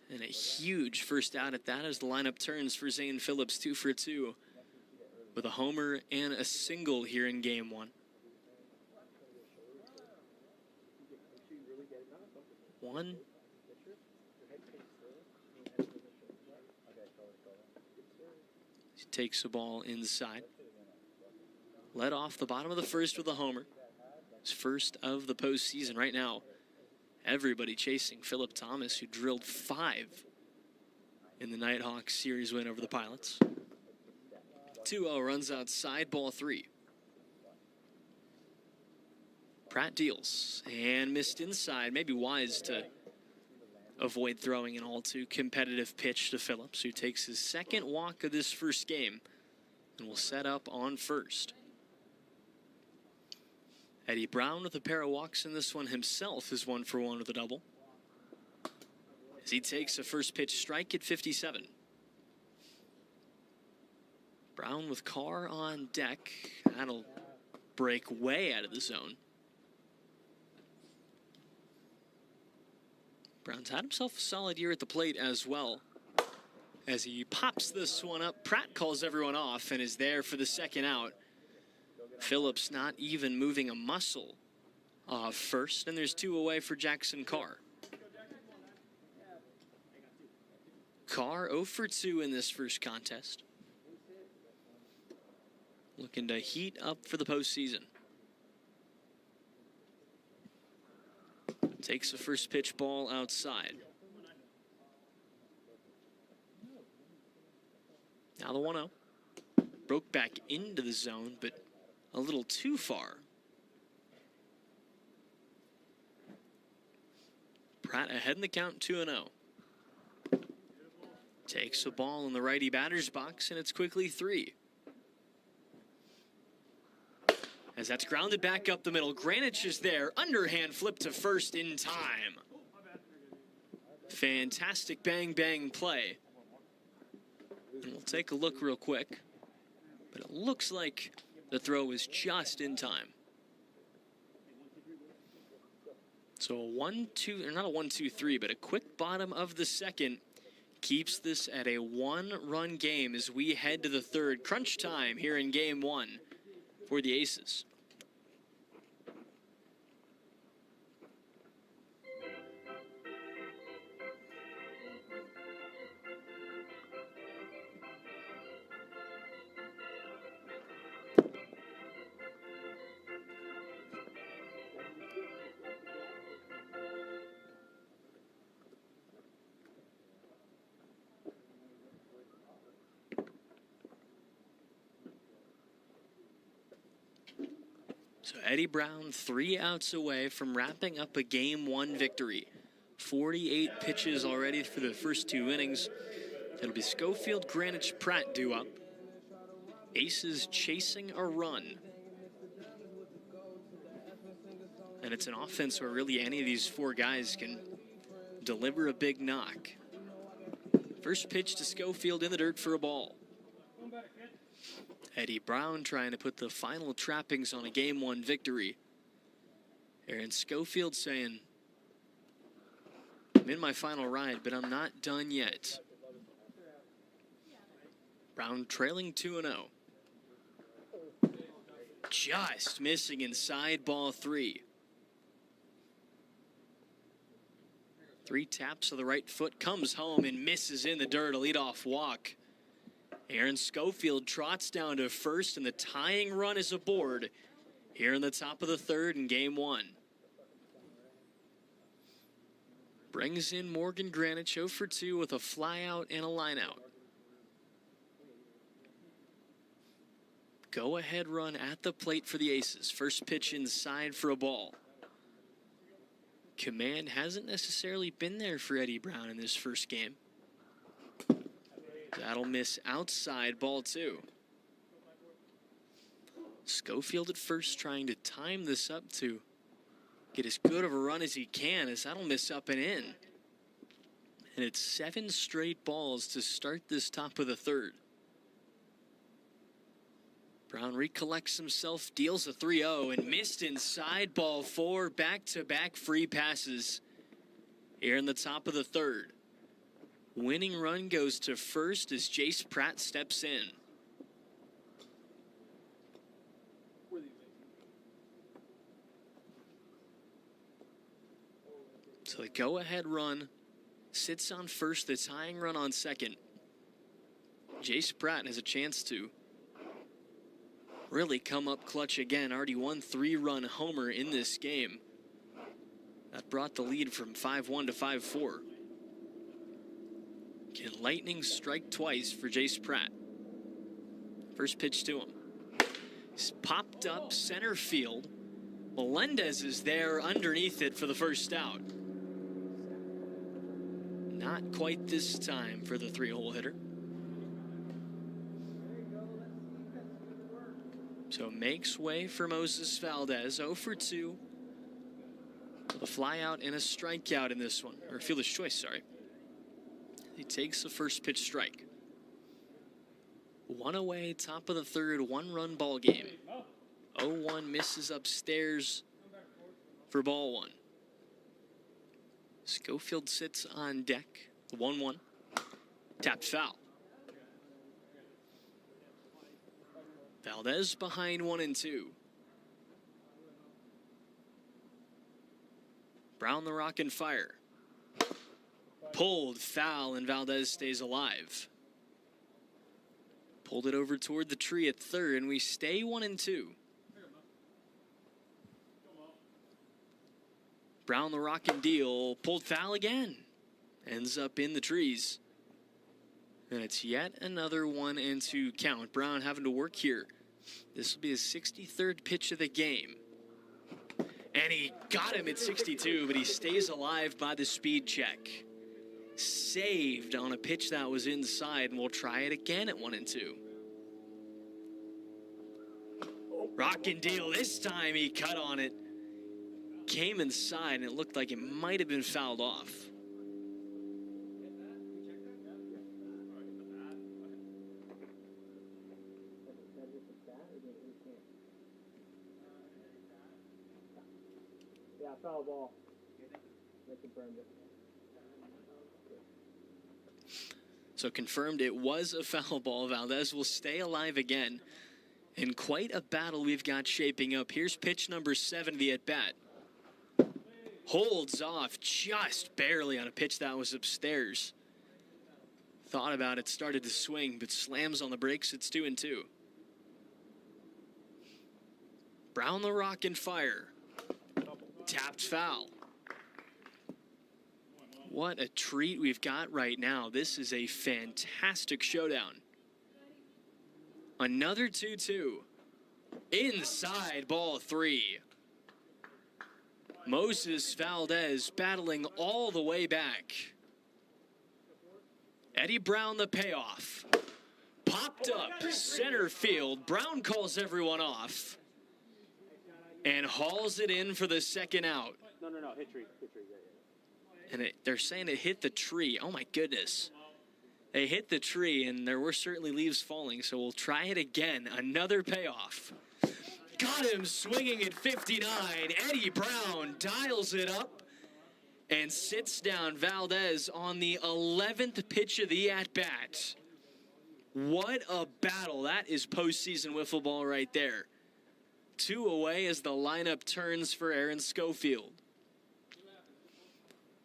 And a huge first out at that as the lineup turns for Zane Phillips, 2 for 2. With a homer and a single here in game 1. 1. He takes the ball inside. Led off the bottom of the first with a homer. His first of the postseason right now. Everybody chasing Philip Thomas, who drilled 5 in the Nighthawks series win over the Pilots. 2-0 runs outside, ball 3. Pratt deals and missed inside. Maybe wise to avoid throwing an all too competitive pitch to Phillips, who takes his second walk of this first game and will set up on first. Eddie Brown with a pair of walks in this one himself is 1 for 1 with a double, as he takes a first pitch strike at 57. Brown with Carr on deck. That'll break way out of the zone. Brown's had himself a solid year at the plate as well. As he pops this one up, Pratt calls everyone off and is there for the second out. Phillips not even moving a muscle off first, and there's 2 away for Jackson Carr. Carr 0 for 2 in this first contest. Looking to heat up for the postseason. Takes the first pitch ball outside. Now the 1-0. Broke back into the zone, but a little too far. Pratt ahead in the count, 2-0. Takes the ball in the righty batter's box, and it's quickly 3. As that's grounded back up the middle, Greenwich is there. Underhand flip to first in time. Fantastic bang-bang play. And we'll take a look real quick. But it looks like the throw was just in time. So a 1-2, or not a 1-2-3, but a quick bottom of the second keeps this at a 1-run game as we head to the third. Crunch time here in game 1 for the Aces. So Eddie Brown 3 outs away from wrapping up a game 1 victory. 48 pitches already for the first 2 innings. It'll be Schofield, Greenwich, Pratt due up. Aces chasing a run. And it's an offense where really any of these 4 guys can deliver a big knock. First pitch to Schofield in the dirt for a ball. Eddie Brown trying to put the final trappings on a game 1 victory. Aaron Schofield saying, I'm in my final ride, but I'm not done yet. Brown trailing 2-0. Just missing inside ball 3. 3 taps of the right foot, comes home and misses in the dirt, a leadoff walk. Aaron Schofield trots down to first, and the tying run is aboard here in the top of the third in game 1. Brings in Morgan Greenwich 0 for 2 with a fly out and a line out. Go ahead run at the plate for the Aces. First pitch inside for a ball. Command hasn't necessarily been there for Eddie Brown in this first game. That'll miss outside, ball 2. Schofield at first trying to time this up to get as good of a run as he can, as that'll miss up and in. And it's 7 straight balls to start this top of the third. Brown recollects himself, deals a 3-0, and missed inside, ball 4, back-to-back free passes here in the top of the third. Winning run goes to first as Jace Pratt steps in. So the go-ahead run sits on first, the tying run on second. Jace Pratt has a chance to really come up clutch again. Already won 3-run homer in this game. That brought the lead from 5-1 to 5-4. Can lightning strike twice for Jace Pratt? First pitch to him. He's popped up center field. Melendez is there underneath it for the first out. Not quite this time for the 3-hole hitter. So makes way for Moses Valdez, 0 for 2. A fly out and a strikeout in this one, or fielder's choice, sorry. He takes the first pitch strike. 1 away, top of the third, 1-run ball game. 0-1 misses upstairs for ball 1. Schofield sits on deck. 1-1. Tapped foul. Valdez behind 1-2. Brown the rock and fire. Pulled foul, and Valdez stays alive. Pulled it over toward the tree at third, and we stay 1-2. Brown the rock and deal. Pulled foul again. Ends up in the trees. And it's yet another 1-2 count. Brown having to work here. This will be his 63rd pitch of the game. And he got him at 62, but he stays alive by the speed check. Saved on a pitch that was inside, and we'll try it again at 1-2. Rock and deal. This time he cut on it. Came inside, and it looked like it might have been fouled off. Yeah, foul ball. They confirmed it. So confirmed it was a foul ball. Valdez will stay alive again. And quite a battle we've got shaping up. Here's pitch number 7 of the at-bat. Holds off just barely on a pitch that was upstairs. Thought about it, started to swing, but slams on the brakes. It's 2-2. Brown the rock and fire. Tapped foul. What a treat we've got right now. This is a fantastic showdown. Another 2-2. Inside ball 3. Moses Valdez battling all the way back. Eddie Brown the payoff. Popped up center field. Brown calls everyone off. And hauls it in for the second out. No, hit tree. And they're saying it hit the tree. Oh my goodness. They hit the tree, and there were certainly leaves falling, so we'll try it again. Another payoff. Got him swinging at 59. Eddie Brown dials it up and sits down Valdez on the 11th pitch of the at-bat. What a battle. That is postseason wiffle ball right there. 2 away as the lineup turns for Aaron Schofield.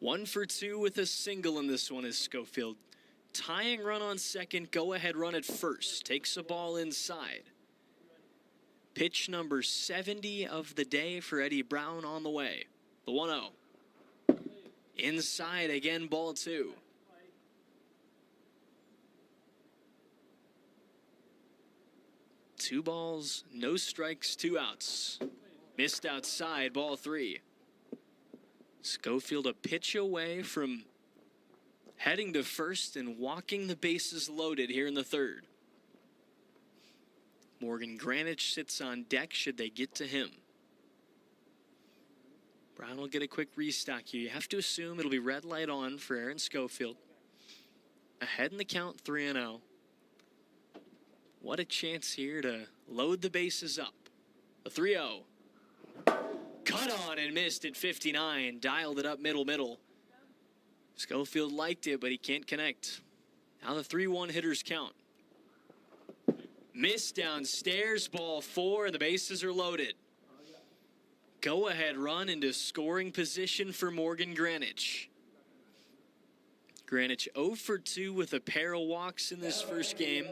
1 for 2 with a single in this one is Schofield. Tying run on second, go ahead run at first. Takes a ball inside. Pitch number 70 of the day for Eddie Brown on the way. The 1-0. Inside again, ball 2. Two balls, no strikes, 2 outs. Missed outside, ball 3. Schofield a pitch away from heading to first and walking the bases loaded here in the third. Morgan Granich sits on deck should they get to him. Brown will get a quick restock here. You have to assume it'll be red light on for Aaron Schofield. Ahead in the count, 3-0. What a chance here to load the bases up. A 3-0. Cut on and missed at 59. Dialed it up middle. Schofield liked it, but he can't connect. Now the 3-1 hitters count. Missed downstairs, ball 4, and the bases are loaded. Go ahead run into scoring position for Morgan Granich. Granich 0 for 2 with a pair of walks in this first game.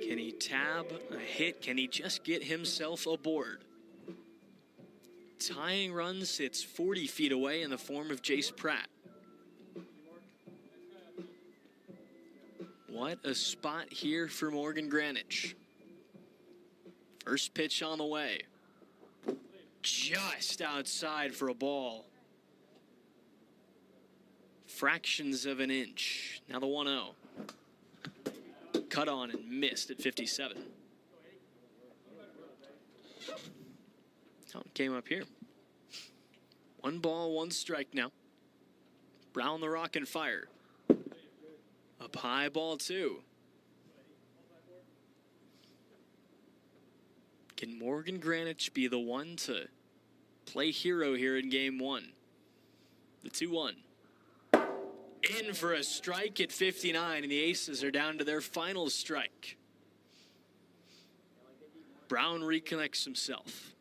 Can he tab a hit? Can he just get himself aboard? Tying run sits 40 feet away in the form of Jace Pratt. What a spot here for Morgan Granich. First pitch on the way. Just outside for a ball. fractions of an inch. Now the 1-0. Cut on and missed at 57. Count game up here. 1 ball, 1 strike now. Brown the rock and fire. Up high, ball 2. Can Morgan Granich be the one to play hero here in game 1? The 2-1. In for a strike at 59, and the Aces are down to their final strike. Brown reconnects himself.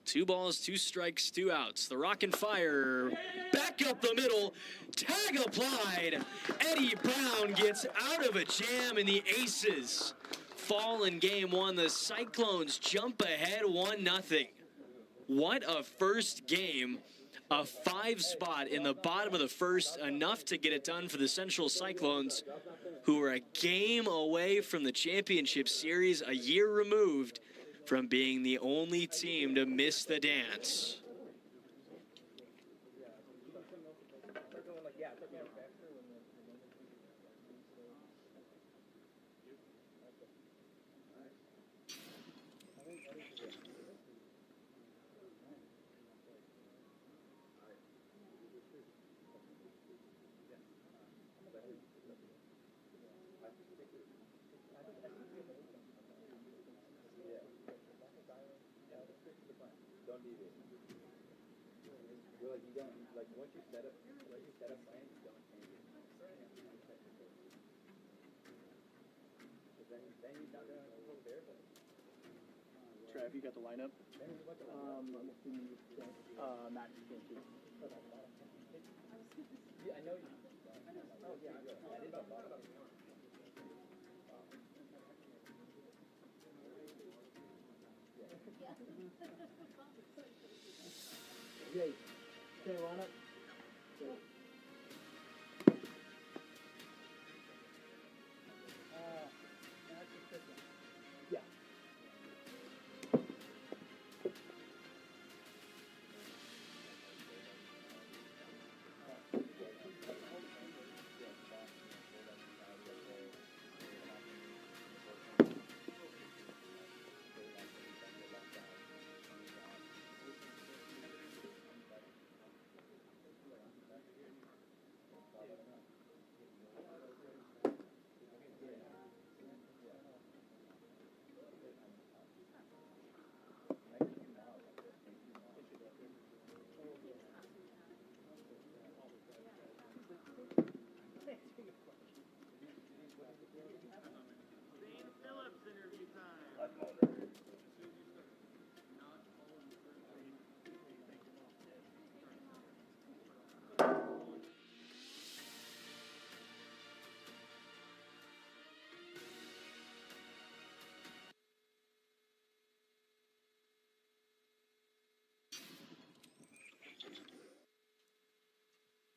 2 balls, 2 strikes, 2 outs. The rock and fire, back up the middle, tag applied. Eddie Brown gets out of a jam, and the Aces fall in game 1. The Cyclones jump ahead 1-0. What a first game. A 5 spot in the bottom of the first, enough to get it done for the Central Cyclones, who are a game away from the championship series, a year removed from being the only team to miss the dance. Trev, you got the lineup? Max yeah, I know you. Oh, yeah, I did. Jay, stay lineup. Yeah.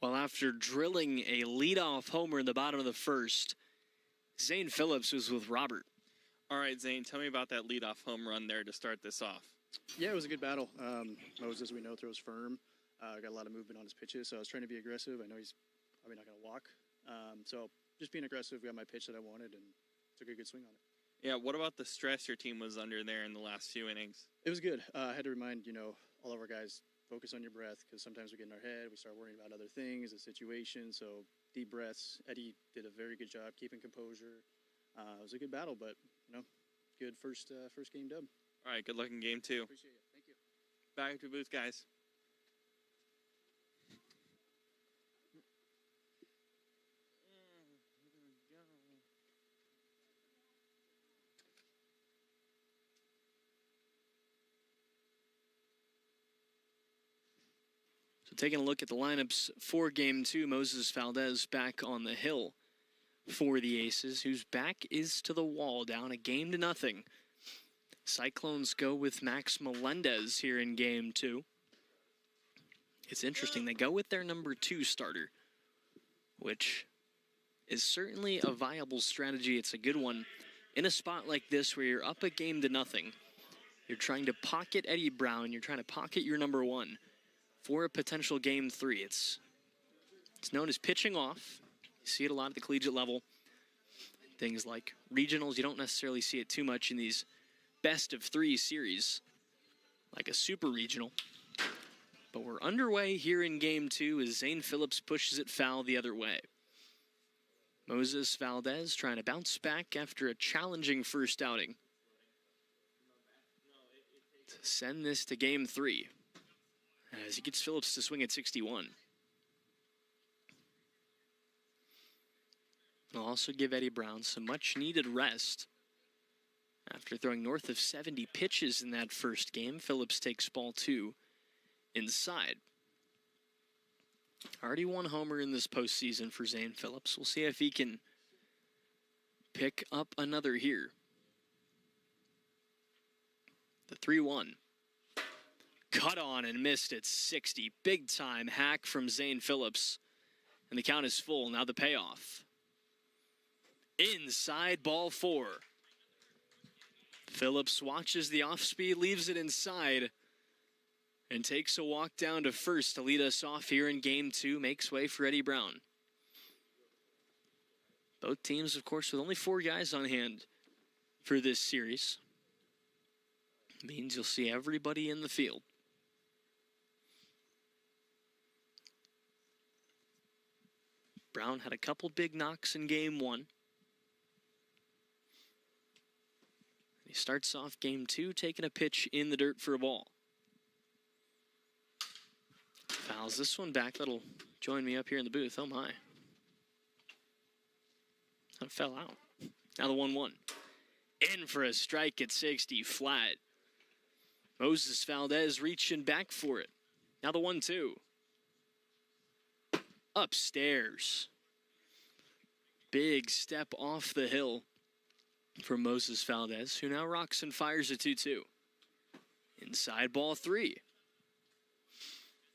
Well, after drilling a leadoff homer in the bottom of the first, Zane Phillips was with Robert. All right, Zane, tell me about that leadoff home run there to start this off. Yeah, it was a good battle. Moses, we know, throws firm. Got a lot of movement on his pitches, so I was trying to be aggressive. I know he's probably not going to walk. So just being aggressive, got my pitch that I wanted, and took a good swing on it. Yeah, what about the stress your team was under there in the last few innings? It was good. I had to remind, all of our guys, focus on your breath, because sometimes we get in our head, we start worrying about other things, the situation, so deep breaths. Eddie did a very good job keeping composure. It was a good battle, but, good first game dub. All right, good luck in game 2. Appreciate it. Thank you. Back to booth, guys. So taking a look at the lineups for game 2, Moses Valdez back on the hill for the Aces, whose back is to the wall, down a 1-0. Cyclones go with Max Melendez here in game 2. It's interesting, they go with their number 2 starter, which is certainly a viable strategy. It's a good one in a spot like this where you're up a 1-0. You're trying to pocket Eddie Brown, you're trying to pocket your number 1. for a potential Game 3. It's known as pitching off. You see it a lot at the collegiate level. Things like regionals, you don't necessarily see it too much in these best-of-3 series, like a super regional. But we're underway here in Game 2 as Zane Phillips pushes it foul the other way. Moses Valdez trying to bounce back after a challenging first outing to send this to Game 3 as he gets Phillips to swing at 61. He'll also give Eddie Brown some much-needed rest. After throwing north of 70 pitches in that first game, Phillips takes ball 2 inside. Already one homer in this postseason for Zane Phillips. We'll see if he can pick up another here. The 3-1. Cut on and missed at 60. Big time hack from Zane Phillips. And the count is full. Now the payoff. Inside ball 4. Phillips watches the off-speed, leaves it inside, and takes a walk down to first to lead us off here in Game 2. Makes way for Eddie Brown. Both teams, of course, with only 4 guys on hand for this series. Means you'll see everybody in the field. Brown had a couple big knocks in Game 1. He starts off Game 2 taking a pitch in the dirt for a ball. Fouls this one back. That'll join me up here in the booth. Oh my. That fell out. Now the 1-1. In for a strike at 60 flat. Moses Valdez reaching back for it. Now the 1-2. Upstairs. Big step off the hill from Moses Valdez, who now rocks and fires a 2-2. Inside ball 3.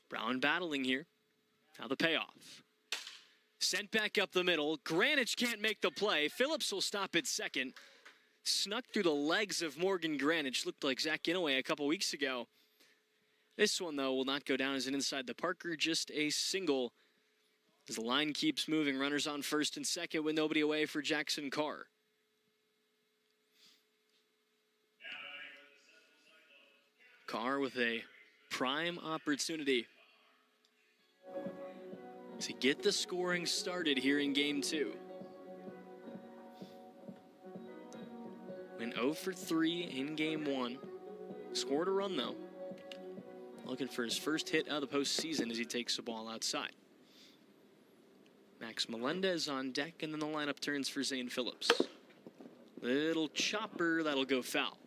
Brown battling here. Now the payoff. Sent back up the middle. Granich can't make the play. Phillips will stop at second. Snuck through the legs of Morgan Granich. Looked like Zach Inouye a couple weeks ago. This one, though, will not go down as an inside the Parker. Just a single as the line keeps moving. Runners on first and second with nobody away for Jackson Carr. Carr with a prime opportunity to get the scoring started here in Game 2. Went 0 for 3 in Game 1. Scored a run, though. Looking for his first hit out of the postseason as he takes the ball outside. Max Melendez on deck, and then the lineup turns for Zane Phillips. Little chopper, that'll go foul.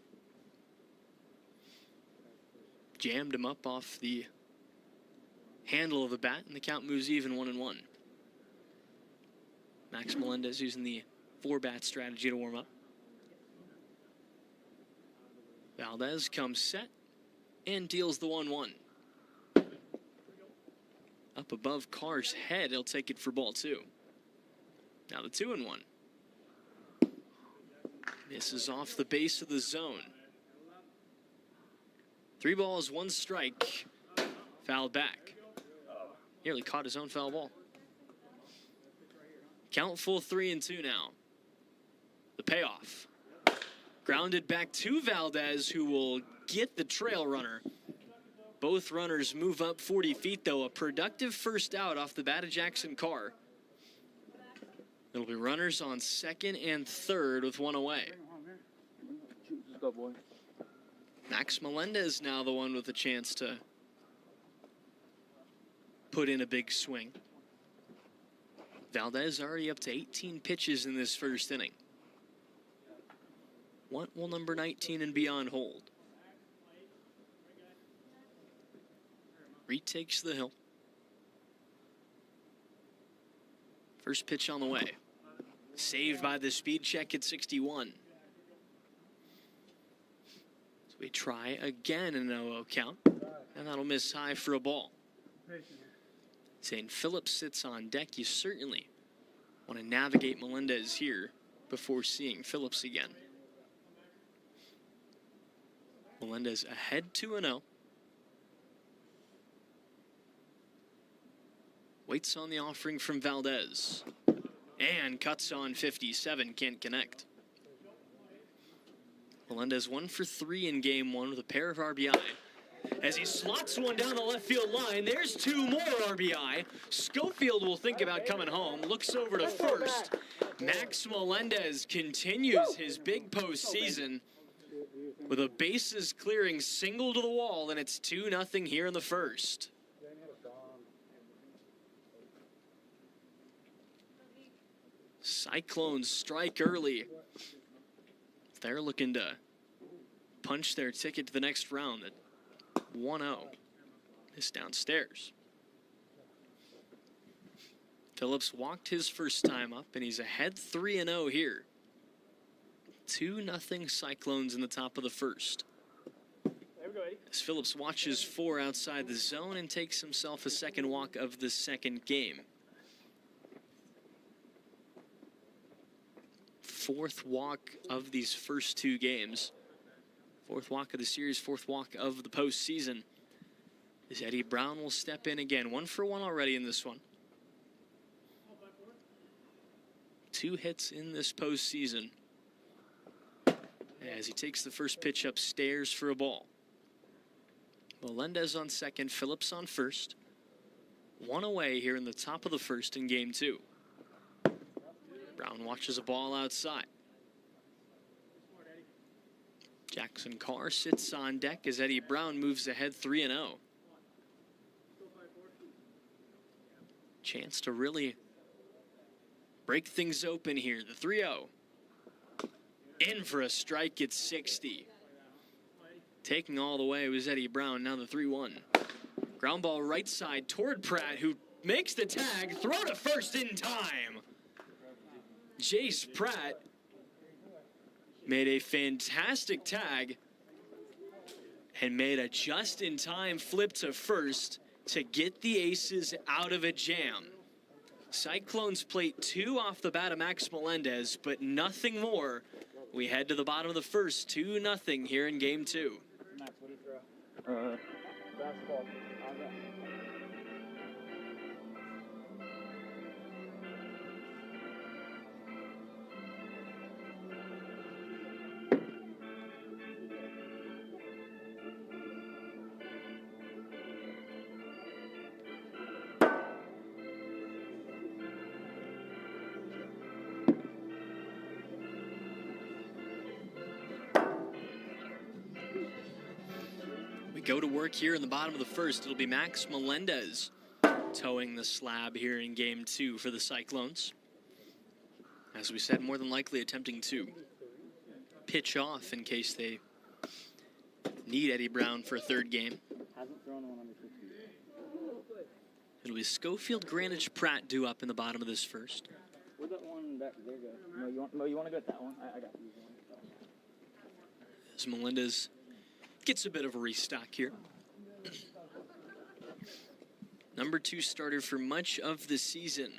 Jammed him up off the handle of the bat, and the count moves even 1-1. Max Melendez using the 4-bat strategy to warm up. Valdez comes set and deals the 1-1. Up above Carr's head, he'll take it for ball 2. Now the 2-1. Misses off the base of the zone. 3 balls, 1 strike. Foul back. Nearly caught his own foul ball. Count full 3-2 now. The payoff. Grounded back to Valdez, who will get the trail runner. Both runners move up 40 feet, though. A productive first out off the bat of Jackson Carr. It'll be runners on second and third with 1 away. Let's go, boy. Max Melendez now the one with a chance to put in a big swing. Valdez already up to 18 pitches in this first inning. What will number 19 and beyond hold? Retakes the hill. First pitch on the way. Saved by the speed check at 61. So we try again an 0-0 count. And that'll miss high for a ball. Zane Phillips sits on deck. You certainly want to navigate Melendez here before seeing Phillips again. Melendez ahead 2-0. Waits on the offering from Valdez. And cuts on 57, can't connect. Melendez 1 for 3 in game 1 with a pair of RBI. As he slots one down the left field line, there's 2 more RBI. Schofield will think about coming home, looks over to first. Max Melendez continues his big postseason with a bases clearing single to the wall, and it's 2-0 here in the first. Cyclones strike early. They're looking to punch their ticket to the next round at 1-0. This downstairs. Phillips walked his first time up, and he's ahead 3-0 here. 2-0 Cyclones in the top of the first. As Phillips watches 4 outside the zone and takes himself a second walk of the second game. 4th walk of these first 2 games. 4th walk of the series, 4th walk of the postseason. As Eddie Brown will step in again. 1 for 1 already in this one. 2 hits in this postseason. As he takes the first pitch upstairs for a ball. Melendez on second, Phillips on first. 1 away here in the top of the first in game 2. Brown watches a ball outside. Jackson Carr sits on deck as Eddie Brown moves ahead 3-0. Chance to really break things open here. The 3-0. In for a strike at 60. Taking all the way was Eddie Brown. Now the 3-1. Ground ball right side toward Pratt, who makes the tag. Throw to first in time. Jace Pratt made a fantastic tag and made a just-in-time flip to first to get the Aces out of a jam. Cyclones plate 2 off the bat of Max Melendez, but nothing more. We head to the bottom of the first, 2-0 here in game 2. Max, what do you throw? Basketball. Go to work here in the bottom of the first. It'll be Max Melendez towing the slab here in game 2 for the Cyclones. As we said, more than likely attempting to pitch off in case they need Eddie Brown for a third game. It'll be Schofield, Greenwich, Pratt due up in the bottom of this first. Where'd that one? There you go. You want to go at that one? I got you. As Melendez gets a bit of a restock here. Number 2 starter for much of the season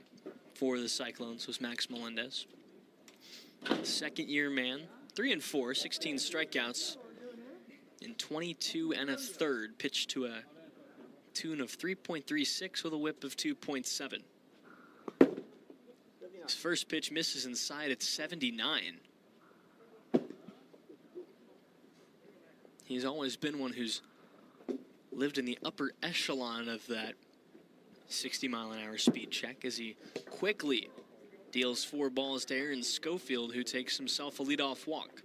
for the Cyclones was Max Melendez. Second-year man, 3-4, 16 strikeouts in 22 1/3, pitched to a tune of 3.36 with a whip of 2.7. His first pitch misses inside at 79. He's always been one who's lived in the upper echelon of that 60-mile-an-hour speed check as he quickly deals 4 balls to Aaron Schofield, who takes himself a leadoff walk.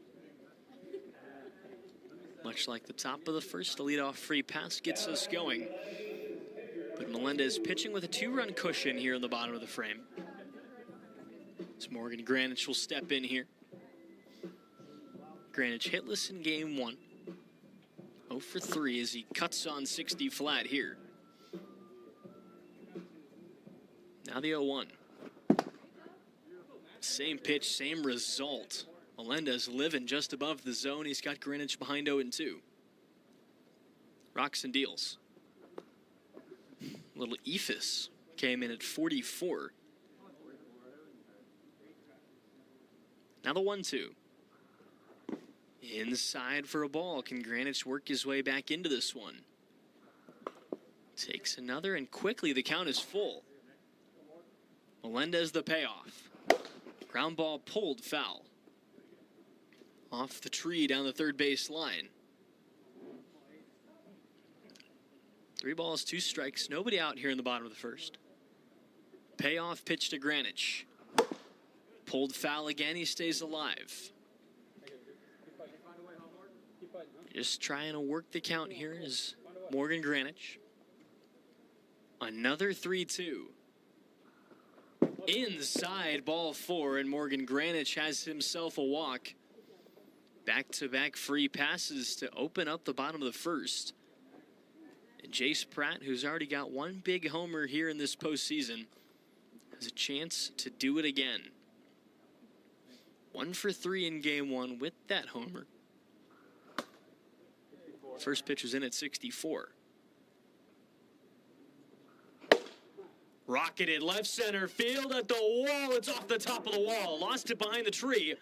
Much like the top of the first, a leadoff free pass gets us going. But Melendez pitching with a 2-run cushion here in the bottom of the frame. As Morgan Greenwich will step in here. Greenwich hitless in game 1. 0 for 3 as he cuts on 60 flat here. Now the 0-1. Same pitch, same result. Melendez living just above the zone. He's got Greenwich behind 0-2. Rocks and deals. Little Ephus came in at 44. Now the 1-2. Inside for a ball. Can Greenwich work his way back into this one? Takes another, and quickly the count is full. Melendez the payoff. Ground ball pulled foul. Off the tree down the third base line. 3 balls, 2 strikes. Nobody out here in the bottom of the first. Payoff pitch to Granich. Pulled foul again. He stays alive. Just trying to work the count here is Morgan Granich. Another 3-2. Inside ball 4, and Morgan Granich has himself a walk. Back-to-back free passes to open up the bottom of the first. And Jace Pratt, who's already got 1 big homer here in this postseason, has a chance to do it again. 1 for 3 in game 1 with that homer. First pitch was in at 64. Rocketed left center field at the wall. It's off the top of the wall. Lost it behind the tree.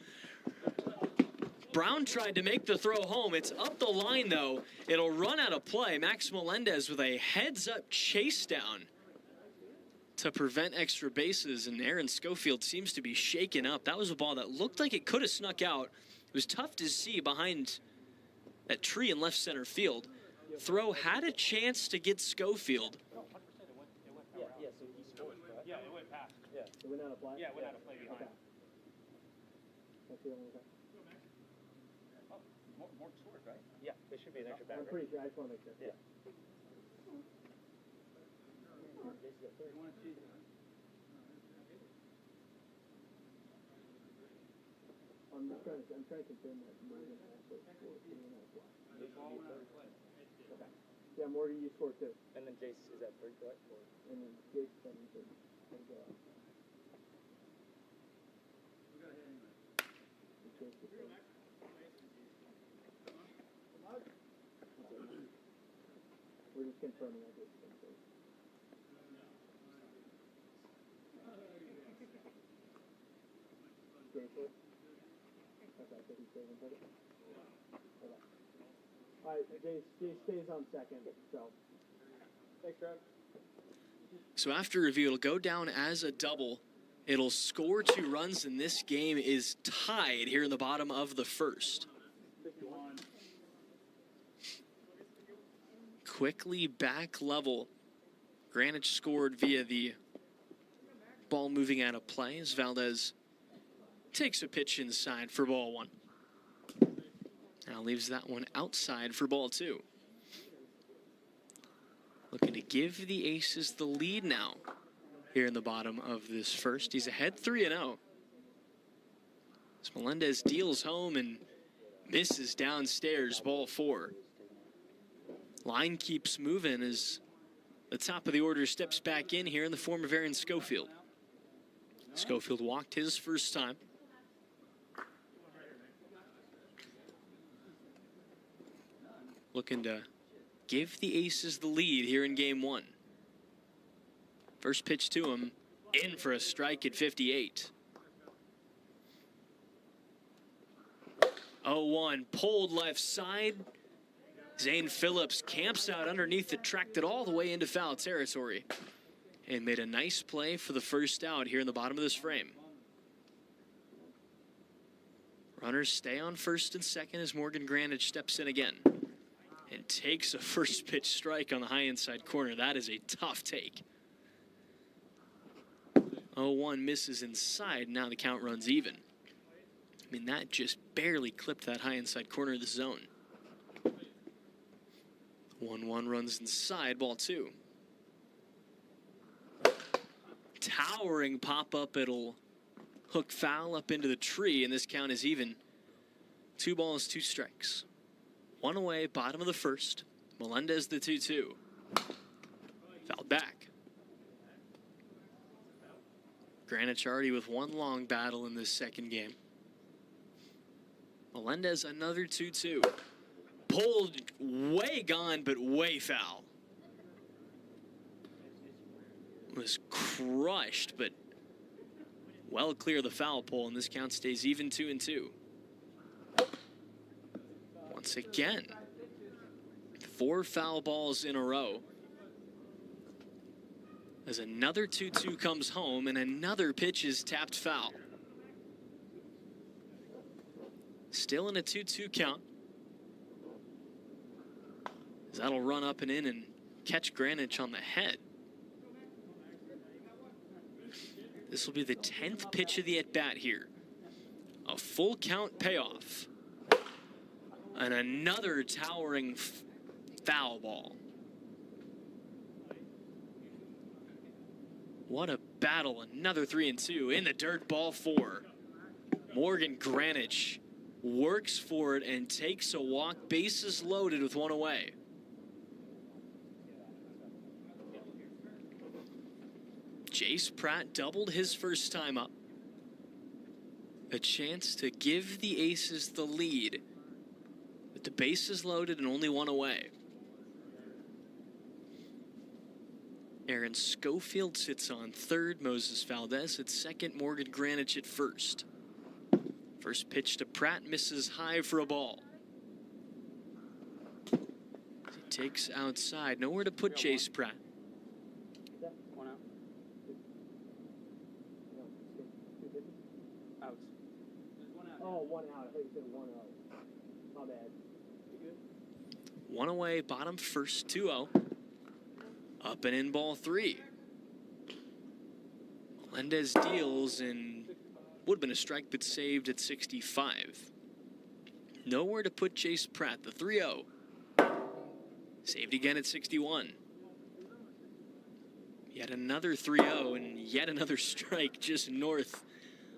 Brown tried to make the throw home. It's up the line, though. It'll run out of play. Max Melendez with a heads-up chase down to prevent extra bases, and Aaron Schofield seems to be shaken up. That was a ball that looked like it could have snuck out. It was tough to see behind that tree in left center field. Throw had a chance to get Schofield. Yeah, it went past. Yeah, it went out of play? Yeah, it went out of play behind. That's the only thing. Oh, more scores, right? Yeah, they should be an extra batter. I'm pretty sure. I just want to make sure. Yeah. I'm trying to confirm that. Okay. Yeah, Morgan, you scored 2. And then Jace is at 3, correct? And then Jace is at 3. We're just confirming that. All right, Jace stays on second, so. Thanks, Trev. So after review, it'll go down as a double. It'll score 2 runs, and this game is tied here in the bottom of the first. Quickly back level. Granich scored via the ball moving out of play as Valdez takes a pitch inside for ball 1. Now leaves that one outside for ball 2. Looking to give the Aces the lead now here in the bottom of this first. He's ahead 3-0. As Melendez deals home and misses downstairs, ball 4. Line keeps moving as the top of the order steps back in here in the form of Aaron Schofield. Schofield walked his first time. Looking to give the Aces the lead here in game 1. First pitch to him, in for a strike at 58. 0-1, pulled left side. Zane Phillips camps out underneath the track that all the way into foul territory and made a nice play for the first out here in the bottom of this frame. Runners stay on first and second as Morgan Granich steps in again and takes a first pitch strike on the high inside corner. That is a tough take. 0-1 misses inside. Now the count runs even. I mean, that just barely clipped that high inside corner of the zone. 1-1 runs inside, ball 2. Towering pop-up, it'll hook foul up into the tree, and this count is even. 2 balls, 2 strikes. 1 away, bottom of the first. Melendez the 2-2. Fouled back. Granich already with 1 long battle in this second game. Melendez another 2-2. Pulled, way gone, but way foul. Was crushed, but well clear of the foul pole, and this count stays even 2-2. Once again, 4 foul balls in a row. As another 2-2 comes home and another pitch is tapped foul. Still in a 2-2 count. As that'll run up and in and catch Greenwich on the head. This will be the 10th pitch of the at-bat here. A full count payoff. And another towering foul ball. What a battle. Another 3-2 in the dirt, ball 4. Morgan Greenwich works for it and takes a walk, bases loaded with one away. Jace Pratt doubled his first time up. A chance to give the Aces the lead. With the bases loaded and only one away. Aaron Schofield sits on third. Moses Valdez at second. Morgan Greenwich at first. First pitch to Pratt, misses high for a ball. He takes outside. Nowhere to put Jace Pratt. One out. Outs. Oh, 1 out. I thought you said 1-0. My bad. You good? One away, bottom first, 2-0. Up and in, ball 3. Melendez deals and would have been a strike, but saved at 65. Nowhere to put Jace Pratt, the 3-0. Saved again at 61. Yet another 3-0 and yet another strike just north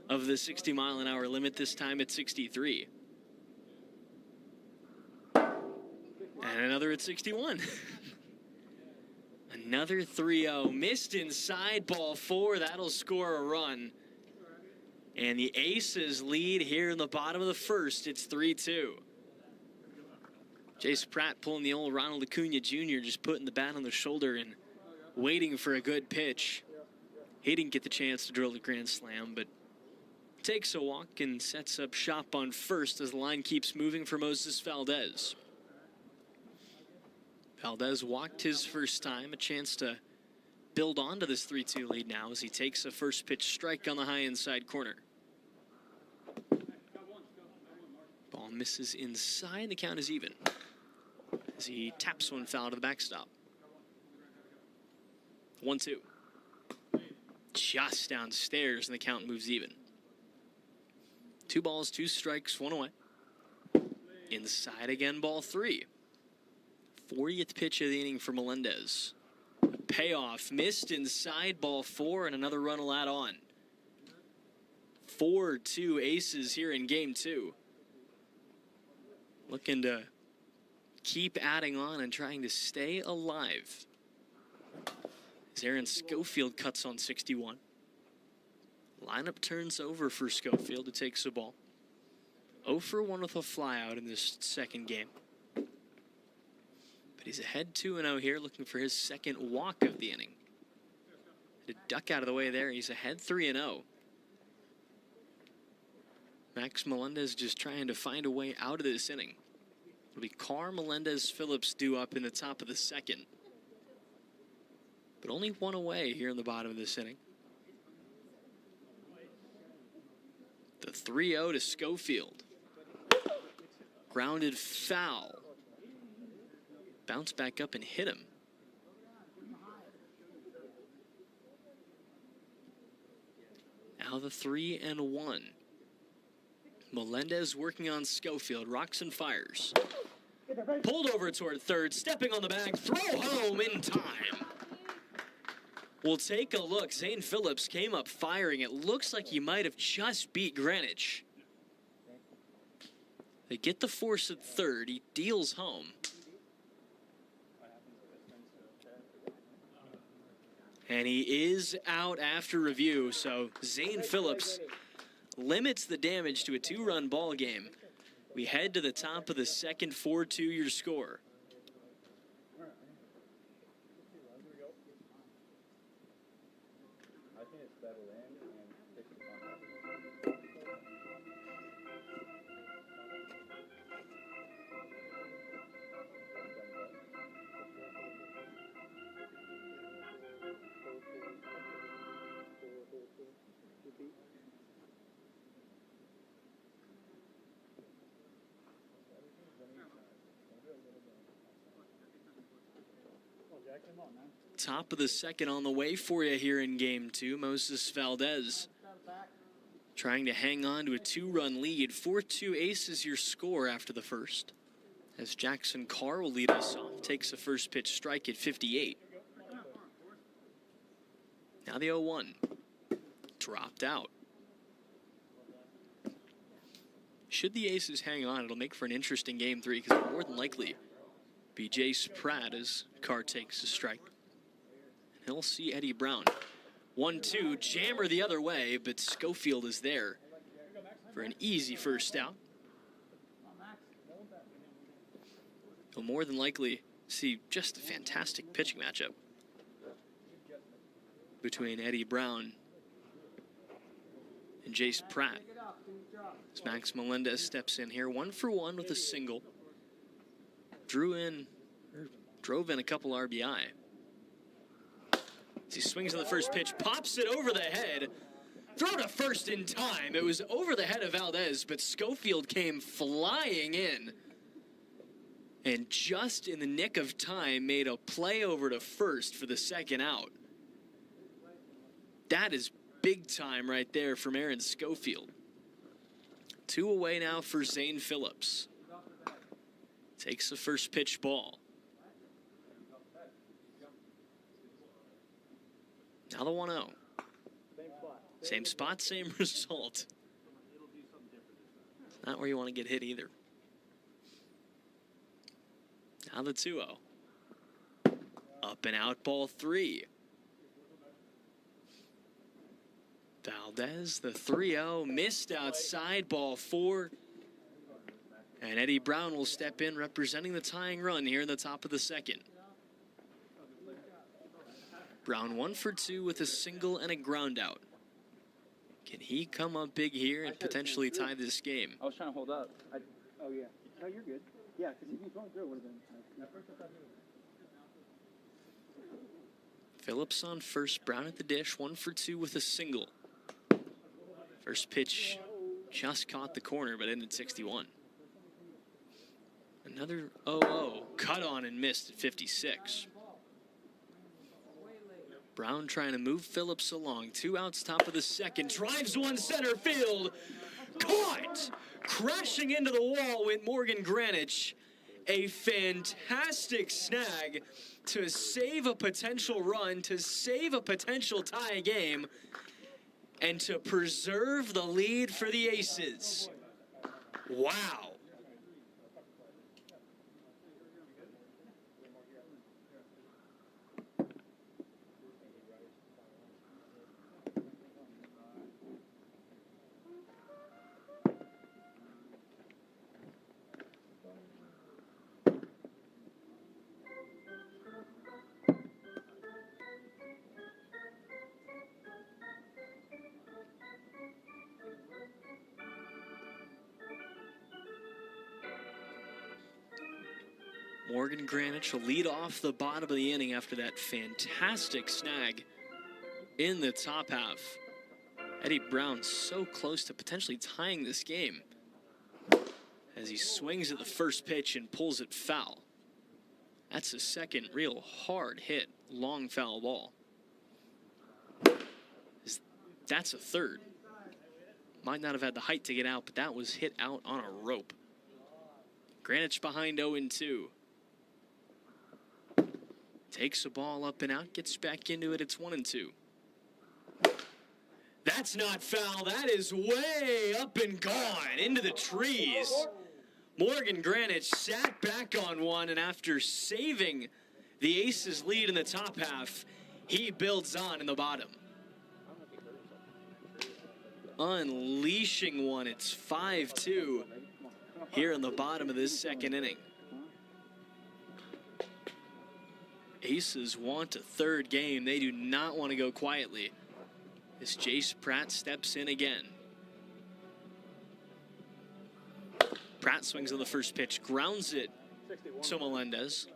of the 60-mile-an-hour limit, this time at 63. And another at 61. Another 3-0, missed inside, ball 4. That'll score a run. And the Aces lead here in the bottom of the first. It's 3-2. Jace Pratt pulling the old Ronald Acuna Jr., just putting the bat on the shoulder and waiting for a good pitch. He didn't get the chance to drill the grand slam, but takes a walk and sets up shop on first as the line keeps moving for Moses Valdez. Valdez walked his first time, a chance to build onto this 3-2 lead now as he takes a first pitch strike on the high inside corner. Ball misses inside, the count is even as he taps one foul to the backstop. 1-2. Just downstairs and the count moves even. 2 balls, 2 strikes, 1 away. Inside again, ball 3. 40th pitch of the inning for Melendez. Payoff, missed inside, ball 4, and another run will add on. 4-2 Aces here in game 2. Looking to keep adding on and trying to stay alive. As Aaron Schofield cuts on 61. Lineup turns over for Schofield, who takes the ball. 0 for 1 with a flyout in this second game. But he's ahead 2-0 here, looking for his second walk of the inning. Had to duck out of the way there. He's ahead 3-0. Max Melendez just trying to find a way out of this inning. It'll be Carr, Melendez, Phillips due up in the top of the second. But only 1 away here in the bottom of this inning. The 3-0 to Schofield. Grounded foul. Bounce back up and hit him. Now the 3-1. Melendez working on Schofield. Rocks and fires. Pulled over toward third. Stepping on the bag. Throw home in time. We'll take a look. Zane Phillips came up firing. It looks like he might have just beat Greenwich. They get the force at third. He deals home. And he is out after review, so Zane Phillips limits the damage to a 2-run ball game. We head to the top of the second, 4-2 your score. Top of the second on the way for you here in game 2. Moses Valdez trying to hang on to a 2-run lead. 4-2 Aces your score after the first. As Jackson Carr will lead us off, takes the first pitch strike at 58. Now the 0-1. Dropped out. Should the Aces hang on, it'll make for an interesting game 3 because it'll more than likely be Jace Pratt as Carr takes a strike. And he'll see Eddie Brown. 1-2, jammer the other way, but Schofield is there for an easy first out. He'll more than likely see just a fantastic pitching matchup between Eddie Brown and Jace Pratt. As Max Melendez steps in here, 1-for-1 with a single. Drove in a couple RBI. As he swings on the first pitch, pops it over the head. Throw to first in time. It was over the head of Valdez, but Schofield came flying in. And just in the nick of time, made a play over to first for the second out. That is big time right there from Aaron Schofield. 2 away now for Zane Phillips. Takes the first pitch ball. Now the 1-0. Same spot, same result. Not where you want to get hit either. Now the 2-0. Up and out, ball 3. Valdez, the 3-0, missed outside, ball 4. And Eddie Brown will step in representing the tying run here in the top of the second. Brown 1-for-2 with a single and a ground out. Can he come up big here and potentially tie this game? I was trying to hold up. Oh, yeah. No, you're good. Yeah, because if you going through, it would have been. Phillips on first, Brown at the dish, 1-for-2 with a single. First pitch just caught the corner, but ended 61. Another 0-0, cut on and missed at 56. Brown trying to move Phillips along. 2 outs, top of the second. Drives one center field. Caught! Crashing into the wall with Morgan Granich. A fantastic snag to save a potential run, to save a potential tie game, and to preserve the lead for the Aces. Wow. Morgan Granich will lead off the bottom of the inning after that fantastic snag in the top half. Eddie Brown so close to potentially tying this game as he swings at the first pitch and pulls it foul. That's the second real hard hit, long foul ball. That's a third. Might not have had the height to get out, but that was hit out on a rope. Granich behind 0-2. Takes the ball up and out, gets back into it. It's 1-2. That's not foul. That is way up and gone into the trees. Morgan Granich sat back on one, and after saving the Aces' lead in the top half, he builds on in the bottom. Unleashing one. It's 5-2 here in the bottom of this second inning. Aces want a third game. They do not want to go quietly as Jace Pratt steps in again. Pratt swings on the first pitch, grounds it to Melendez.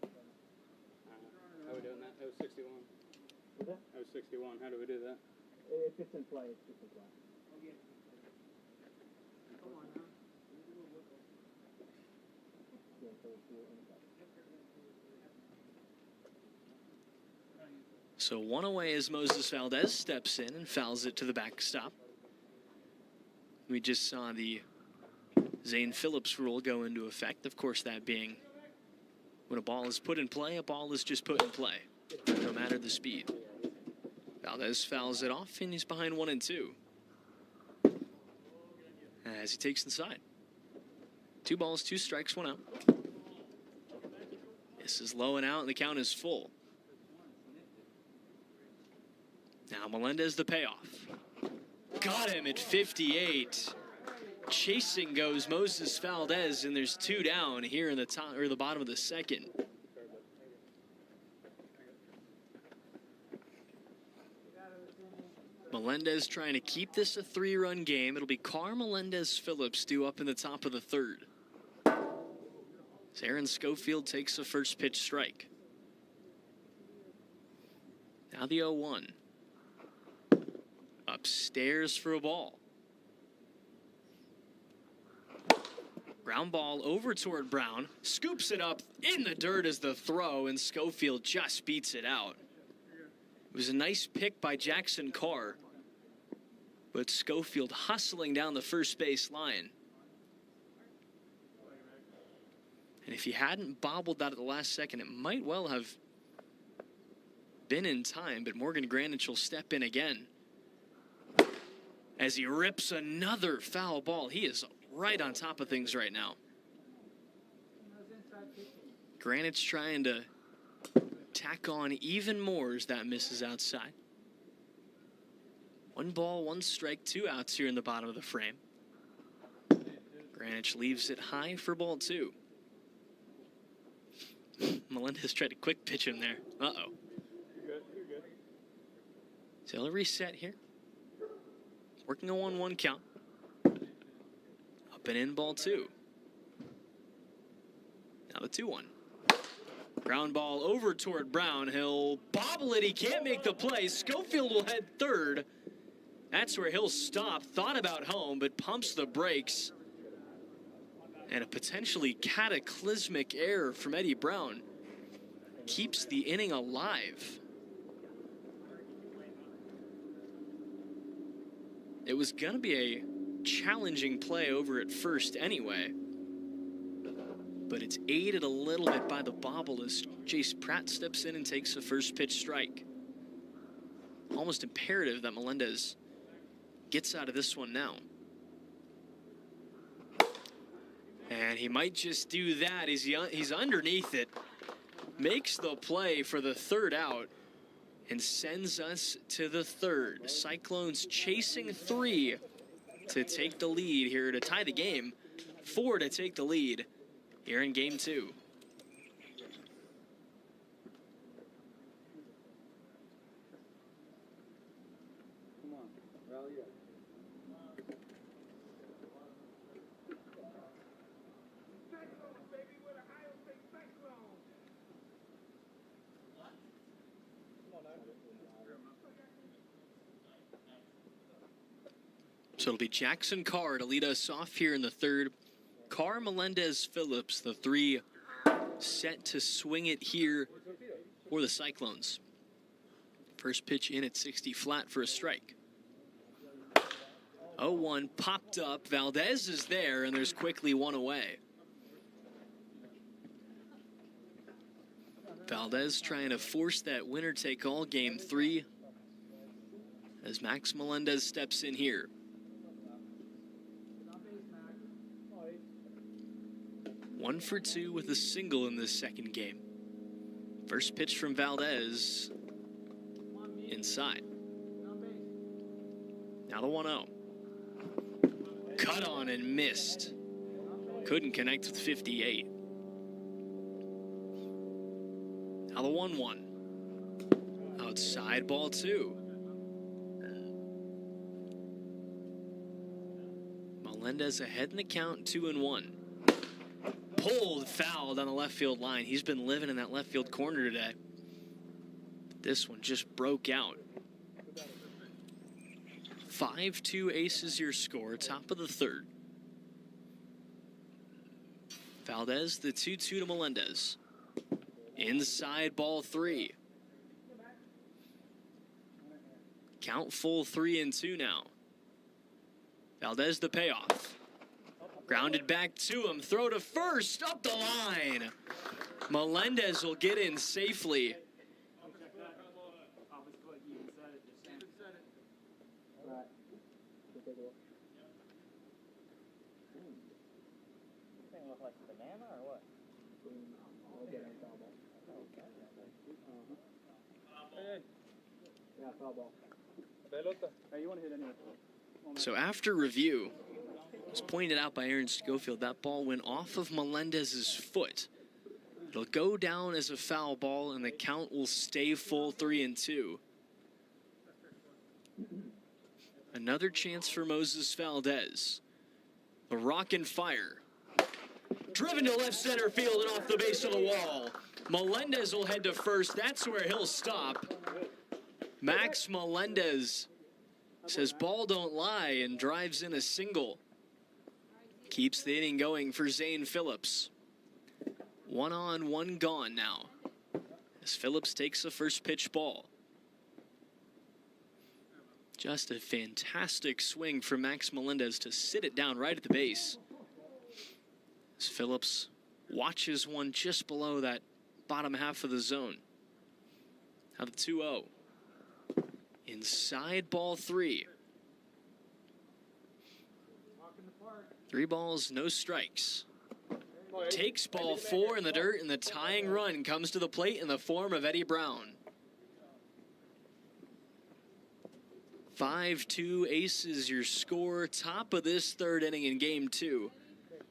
How are we doing that? That was 61. That was 61. How do we do that? If it's in play, it's just in play. Come on now. So one away as Moses Valdez steps in and fouls it to the backstop. We just saw the Zane Phillips rule go into effect. Of course, that being when a ball is put in play, a ball is just put in play, no matter the speed. Valdez fouls it off, and he's behind 1-2 as he takes inside. 2 balls, 2 strikes, 1 out. This is low and out, and the count is full. Now Melendez the payoff. Got him at 58. Chasing goes Moses Valdez, and there's 2 down here in the top or the bottom of the second. Melendez trying to keep this a 3-run game. It'll be Carr Melendez-Phillips due up in the top of the 3rd. As Aaron Schofield takes a first pitch strike. Now the 0-1. Upstairs for a ball. Ground ball over toward Brown. Scoops it up in the dirt as the throw, and Schofield just beats it out. It was a nice pick by Jackson Carr, but Schofield hustling down the first base line. And if he hadn't bobbled that at the last second, it might well have been in time, but Morgan Grandich will step in again as he rips another foul ball. He is right on top of things right now. Grandich trying to tack on even more as that misses outside. 1 ball, 1 strike, 2 outs here in the bottom of the frame. Grandich leaves it high for ball 2. Melendez tried to quick pitch him there. Uh-oh. You're good. So he'll reset here. Working a 1-1 count. Up and in, ball 2. Now the 2-1. Ground ball over toward Brown. He'll bobble it. He can't make the play. Schofield will head 3rd. That's where he'll stop. Thought about home, but pumps the brakes. And a potentially cataclysmic error from Eddie Brown keeps the inning alive. It was going to be a challenging play over at first anyway, but it's aided a little bit by the bobble as Jace Pratt steps in and takes a first pitch strike. Almost imperative that Melendez gets out of this one now. And he might just do that. He's underneath it. Makes the play for the 3rd out and sends us to the 3rd. Cyclones chasing 3 to take the lead here to tie the game. 4 to take the lead here in game 2. Come on, rally up. So it'll be Jackson Carr to lead us off here in the 3rd. Carr Melendez-Phillips, the 3 set to swing it here for the Cyclones. First pitch in at 60 flat for a strike. 0-1 popped up. Valdez is there, and there's quickly 1 away. Valdez trying to force that winner-take-all game 3 as Max Melendez steps in here. 1 for 2 with a single in this second game. First pitch from Valdez. Inside. Now the 1-0. Cut on and missed. Couldn't connect with 58. Now the 1-1. Outside, ball 2. Melendez ahead in the count, 2-1. Pulled, fouled on the left field line. He's been living in that left field corner today. This one just broke out. 5-2 Aces your score, top of the 3rd. Valdez, the 2-2 to Melendez. Inside, ball 3. Count full 3-2 now. Valdez the payoff. Grounded back to him. Throw to first. Up the line. Melendez will get in safely. So after review, as pointed out by Aaron Schofield, that ball went off of Melendez's foot. It'll go down as a foul ball, and the count will stay full 3-2. Another chance for Moses Valdez. The rock and fire. Driven to left center field and off the base of the wall. Melendez will head to first. That's where he'll stop. Max Melendez says ball don't lie and drives in a single. Keeps the inning going for Zane Phillips. 1 on, 1 gone now, as Phillips takes the first pitch ball. Just a fantastic swing for Max Melendez to sit it down right at the base. As Phillips watches one just below that bottom half of the zone. Now the 2-0. Inside ball 3. 3 balls, no strikes. Takes ball 4 in the dirt, and the tying run comes to the plate in the form of Eddie Brown. 5-2 aces your score. Top of this third inning in game 2.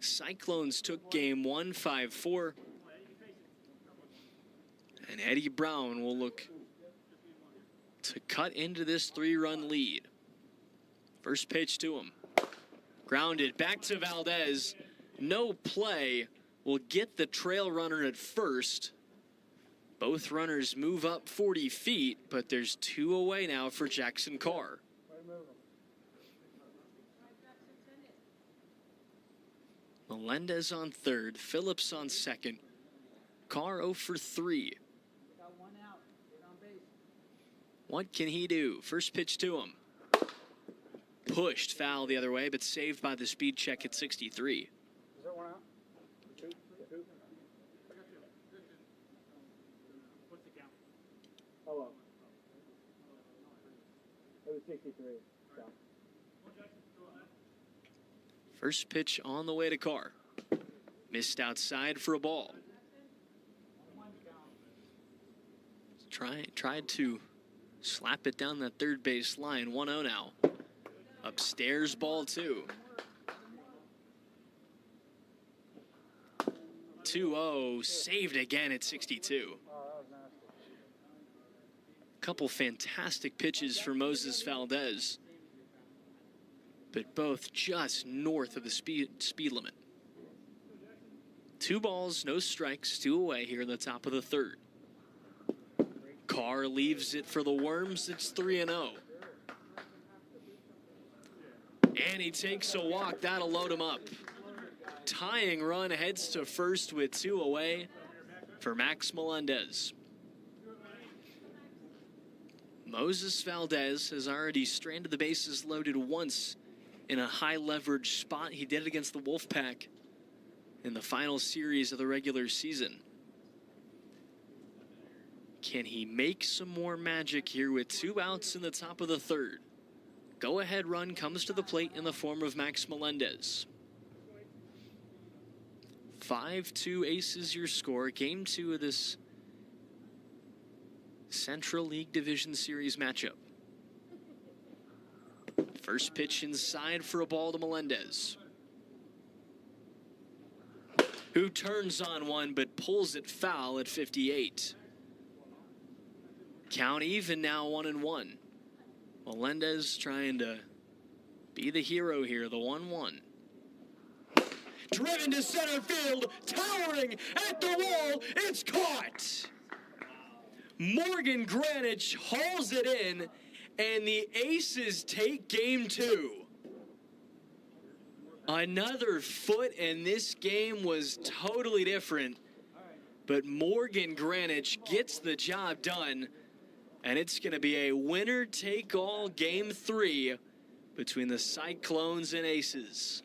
Cyclones took game 1, 5-4. And Eddie Brown will look to cut into this 3-run lead. First pitch to him. Grounded back to Valdez. No play. Will get the trail runner at first. Both runners move up 40 feet, but there's 2 away now for Jackson Carr. Melendez on third, Phillips on second. Carr 0 for 3. What can he do? First pitch to him. Pushed foul the other way, but saved by the speed check at 63. Is there one out? 2? What's the count? Oh, well. It was 63. So. First pitch on the way to Carr. Missed outside for a ball. Tried to slap it down that third base line. 1-0 now. Upstairs ball 2. 2-0, saved again at 62. Couple fantastic pitches for Moses Valdez, but both just north of the speed limit. 2 balls, no strikes, 2 away here in the top of the third. Carr leaves it for the Worms. It's 3-0. And he takes a walk. That'll load him up. Tying run heads to first with 2 away for Max Melendez. Moses Valdez has already stranded the bases loaded once in a high leverage spot. He did it against the Wolfpack in the final series of the regular season. Can he make some more magic here with 2 outs in the top of the third? Go-ahead run comes to the plate in the form of Max Melendez. 5-2 aces your score. Game 2 of this Central League Division Series matchup. First pitch inside for a ball to Melendez, who turns on one but pulls it foul at 58. Count even now, 1-1. Melendez trying to be the hero here, the 1-1. Driven to center field, towering at the wall, it's caught! Morgan Granich hauls it in, and the Aces take game 2. Another foot, and this game was totally different, but Morgan Granich gets the job done And it's going to be a winner-take-all Game 3 between the Cyclones and Aces.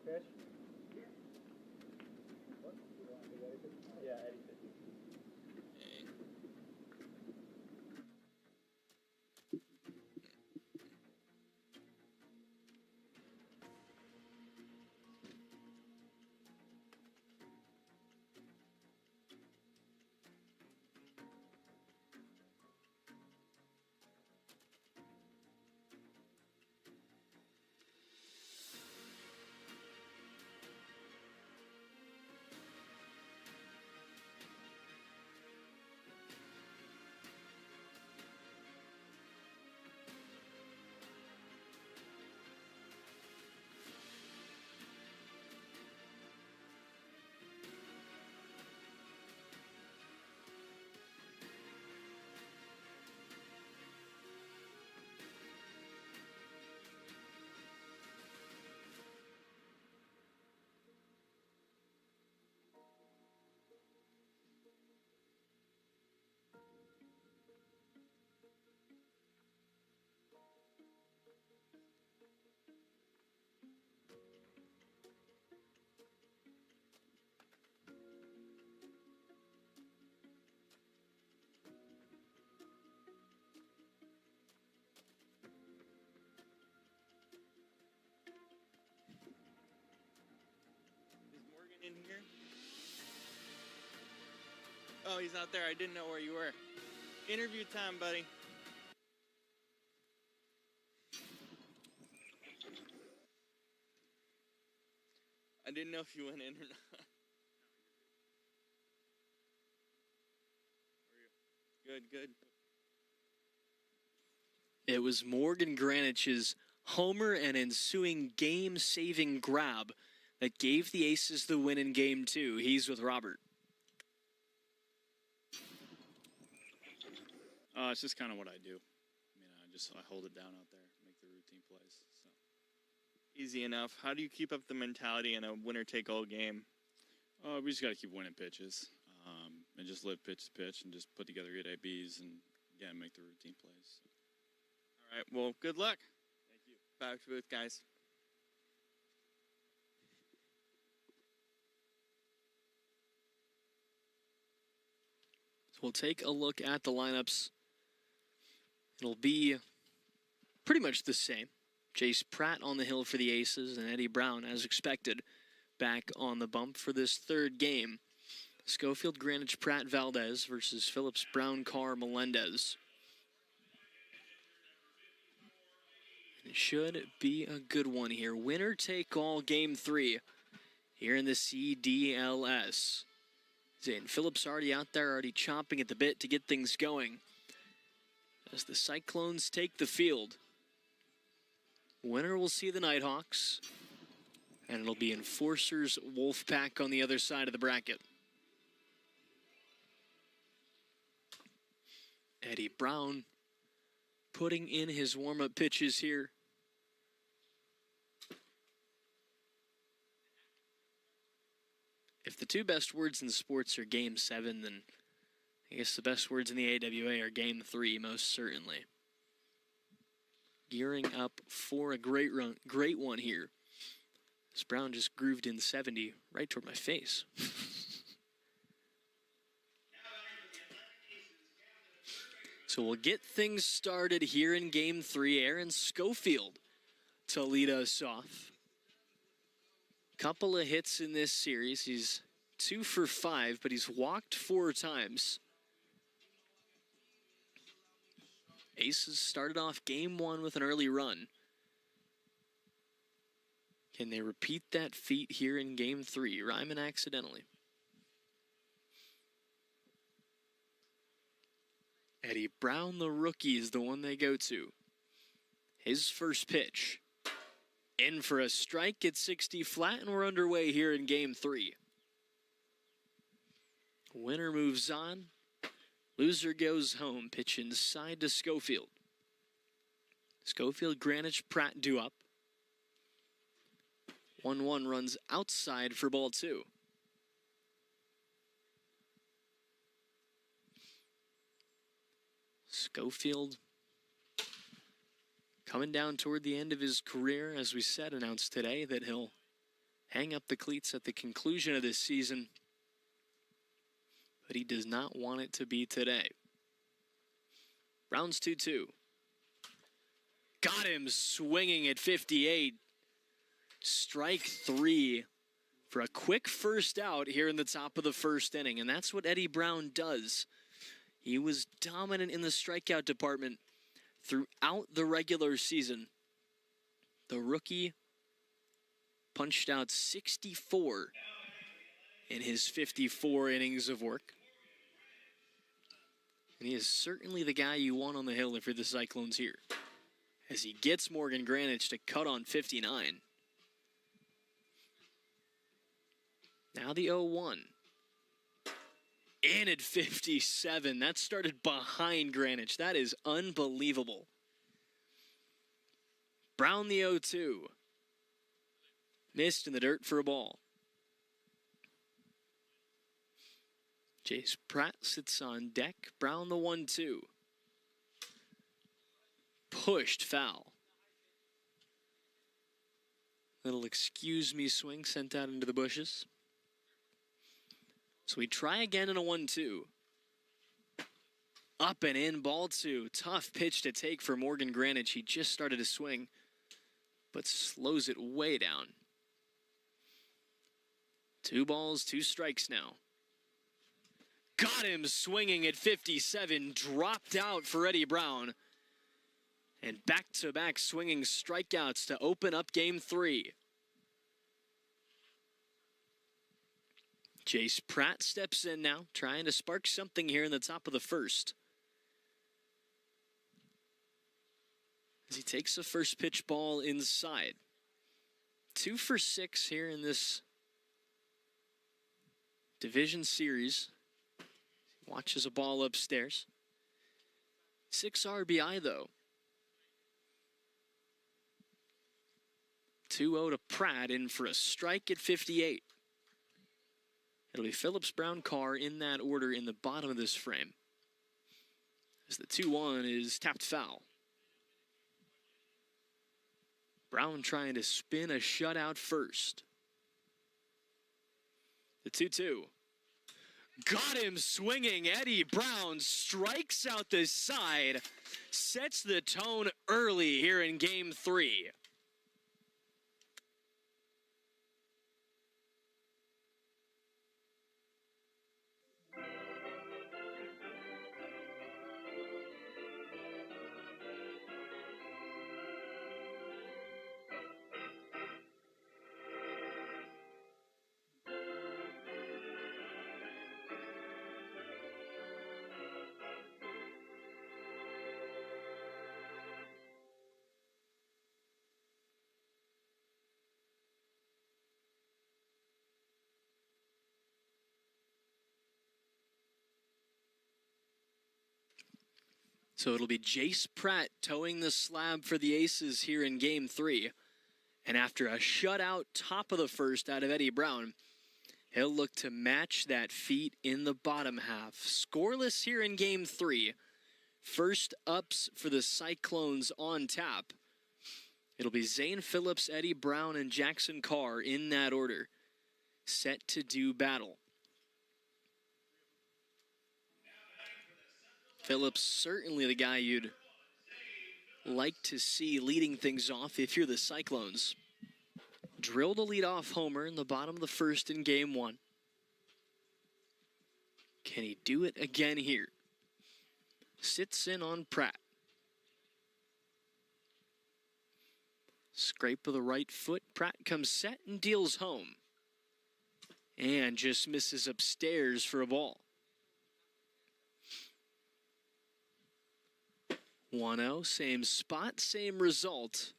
Fish? Yeah, Eddie 50. In here? Oh, he's not there. I didn't know where you were. Interview time, buddy. I didn't know if you went in or not. Good, good. It was Morgan Granich's homer and ensuing game-saving grab that gave the Aces the win in Game 2. He's with Robert. It's just kind of what I do. I hold it down out there, make the routine plays. So Easy enough. How do you keep up the mentality in a winner-take-all game? We just got to keep winning pitches and just live pitch to pitch and just put together good ABs and, again, make the routine plays. All right, well, good luck. Thank you. Back to booth, guys. So we'll take a look at the lineups. It'll be pretty much the same. Jace Pratt on the hill for the Aces and Eddie Brown, as expected, back on the bump for this third game. Schofield, Granich, Pratt, Valdez versus Phillips, Brown, Carr, Melendez. It should be a good one here. Winner take all Game 3 here in the CDLS. Zane Phillips already out there, already chomping at the bit to get things going as the Cyclones take the field. Winner will see the Nighthawks, and it'll be Enforcers Wolfpack on the other side of the bracket. Eddie Brown putting in his warm-up pitches here. If the two best words in sports are Game 7, then I guess the best words in the AWA are Game 3, most certainly. Gearing up for a great one here. This Brown just grooved in 70 right toward my face. So we'll get things started here in Game 3. Aaron Schofield to lead us off. Couple of hits in this series. He's 2 for 5, but he's walked 4 times. Aces started off Game 1 with an early run. Can they repeat that feat here in Game 3? Ryman accidentally. Eddie Brown, the rookie, is the one they go to. His first pitch. In for a strike at 60 flat, and we're underway here in game 3. Winner moves on. Loser goes home. Pitch inside to Schofield. Schofield, Greenwich, Pratt due up. 1-1 runs outside for ball 2. Schofield coming down toward the end of his career, as we said, announced today that he'll hang up the cleats at the conclusion of this season. But he does not want it to be today. Brown's 2-2. Got him swinging at 58. Strike 3 for a quick first out here in the top of the first inning. And that's what Eddie Brown does. He was dominant in the strikeout department throughout the regular season. The rookie punched out 64 in his 54 innings of work. And he is certainly the guy you want on the hill if you're the Cyclones here, as he gets Morgan Greenwich to cut on 59. Now the 0-1. In at 57. That started behind Greenwich. That is unbelievable. Brown the 0-2. Missed in the dirt for a ball. Jace Pratt sits on deck. Brown the 1-2. Pushed foul. Little excuse me swing sent out into the bushes. So we try again in a 1-2. Up and in, ball 2. Tough pitch to take for Morgan Greenwich. He just started to swing, but slows it way down. 2 balls, 2 strikes now. Got him swinging at 57. Dropped out for Eddie Brown. And back-to-back swinging strikeouts to open up game 3. Jace Pratt steps in now, trying to spark something here in the top of the first. As he takes the first pitch ball inside. 2 for 6 here in this division series. Watches a ball upstairs. 6 RBI though. 2-0 to Pratt, in for a strike at 58. It'll be Phillips, Brown, Carr in that order in the bottom of this frame, as the 2-1 is tapped foul. Brown trying to spin a shutout first. The 2-2. Got him swinging. Eddie Brown strikes out the side. Sets the tone early here in game 3. So it'll be Jace Pratt towing the slab for the Aces here in game 3. And after a shutout top of the first out of Eddie Brown, he'll look to match that feat in the bottom half. Scoreless here in game 3. First ups for the Cyclones on tap. It'll be Zane Phillips, Eddie Brown, and Jackson Carr in that order, set to do battle. Phillips, certainly the guy you'd like to see leading things off if you're the Cyclones. Drilled a leadoff homer in the bottom of the first in game 1. Can he do it again here? Sits in on Pratt. Scrape of the right foot. Pratt comes set and deals home. And just misses upstairs for a ball. 1-0, same spot, same result.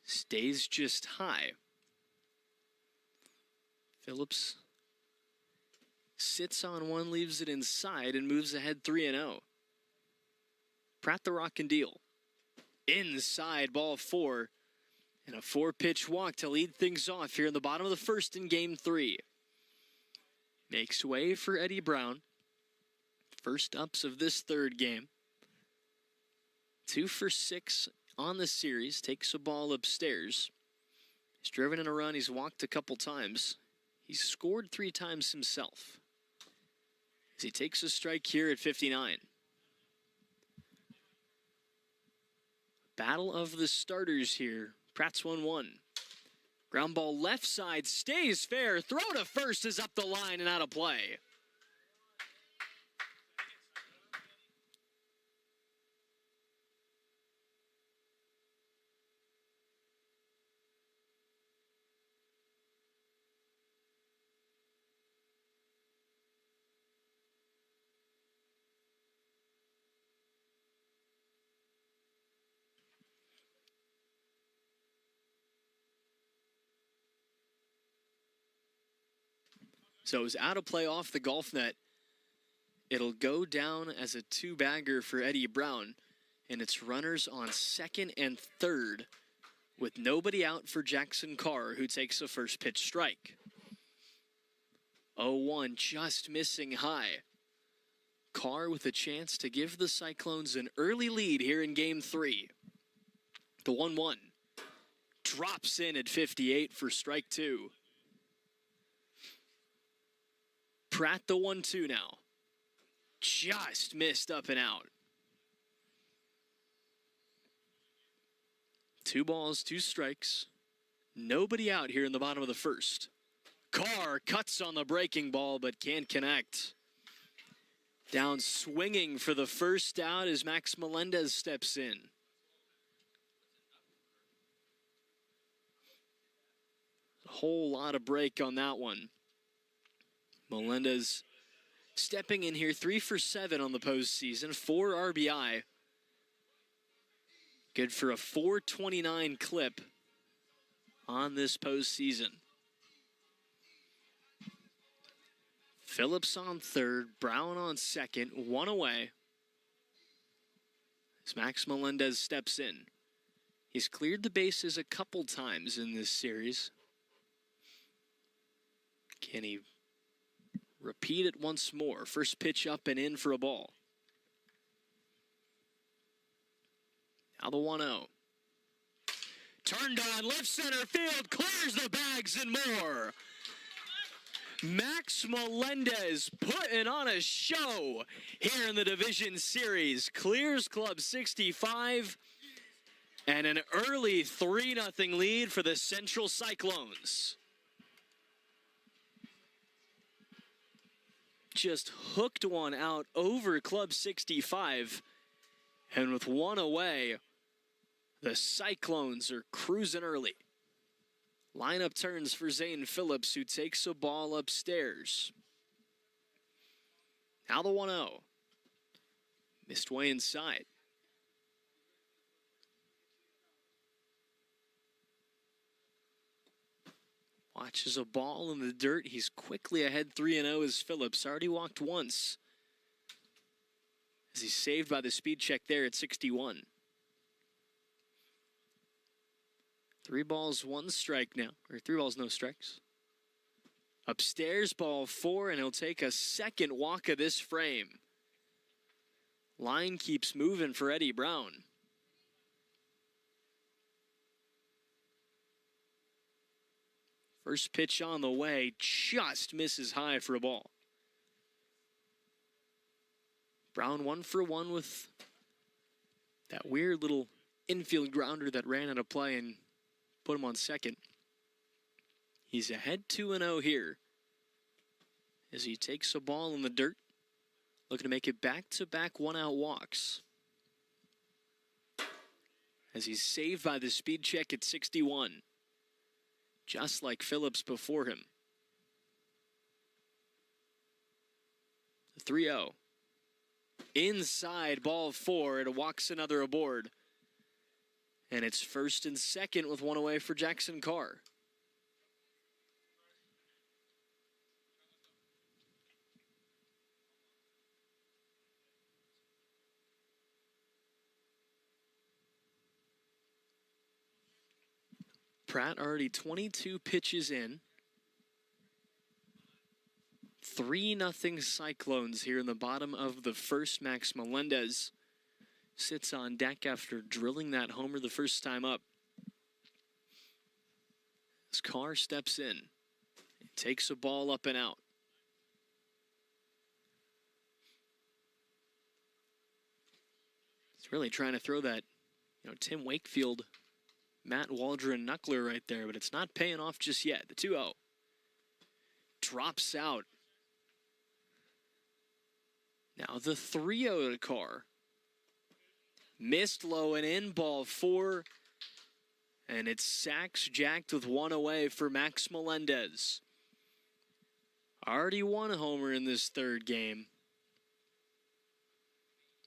Stays just high. Phillips sits on one, leaves it inside, and moves ahead 3-0. Pratt the Rock and deal. Inside, ball 4. And a 4-pitch walk to lead things off here in the bottom of the first in game 3. Makes way for Eddie Brown. First ups of this third game. 2 for 6 on the series. Takes a ball upstairs. He's driven in a run. He's walked a couple times. He's scored 3 times himself. As he takes a strike here at 59. Battle of the starters here. Pratt's 1-1. Ground ball left side, stays fair. Throw to first is up the line and out of play. So it was out of play off the golf net. It'll go down as a 2-bagger for Eddie Brown. And it's runners on second and third with nobody out for Jackson Carr, who takes a first pitch strike. 0-1, just missing high. Carr with a chance to give the Cyclones an early lead here in game 3. The 1-1 drops in at 58 for strike 2. Pratt the 1-2 now. Just missed up and out. 2 balls, 2 strikes. Nobody out here in the bottom of the first. Carr cuts on the breaking ball but can't connect. Down swinging for the first out as Max Melendez steps in. A whole lot of break on that one. Melendez stepping in here, 3 for 7 on the postseason, 4 RBI. Good for a 429 clip on this postseason. Phillips on third, Brown on second, 1 away. As Max Melendez steps in. He's cleared the bases a couple times in this series. Can he repeat it once more? First pitch up and in for a ball. Now the 1-0. Turned on left center field, clears the bags and more. Max Melendez putting on a show here in the Division Series. Clears Club 65 and an early 3-0 lead for the Central Cyclones. Just hooked one out over Club 65. And with 1 away, the Cyclones are cruising early. Lineup turns for Zane Phillips, who takes a ball upstairs. Now the 1-0. Missed way inside. Watches a ball in the dirt. He's quickly ahead 3-0 as Phillips. Already walked once. As he's saved by the speed check there at 61. 3 balls, 1 strike now. Or 3 balls, no strikes. Upstairs, ball 4, and he'll take a second walk of this frame. Line keeps moving for Eddie Brown. First pitch on the way, just misses high for a ball. Brown 1 for 1 with that weird little infield grounder that ran out of play and put him on second. He's ahead 2-0 here as he takes a ball in the dirt, looking to make it back-to-back 1-out walks. As he's saved by the speed check at 61. Just like Phillips before him. The 3-0. inside ball 4. It walks another aboard. And it's first and second with one away for Jackson Carr. Pratt already 22 pitches in. 3-0 Cyclones here in the bottom of the first. Max Melendez sits on deck after drilling that homer the first time up. As Carr steps in, takes a ball up and out. He's really trying to throw that, Tim Wakefield, Matt Waldron knuckler right there, but it's not paying off just yet. The 2-0 drops out. Now the 3-0 to Carr. Missed low and in, ball 4. And it's sacks jacked with one away for Max Melendez. Already won a homer in this third game.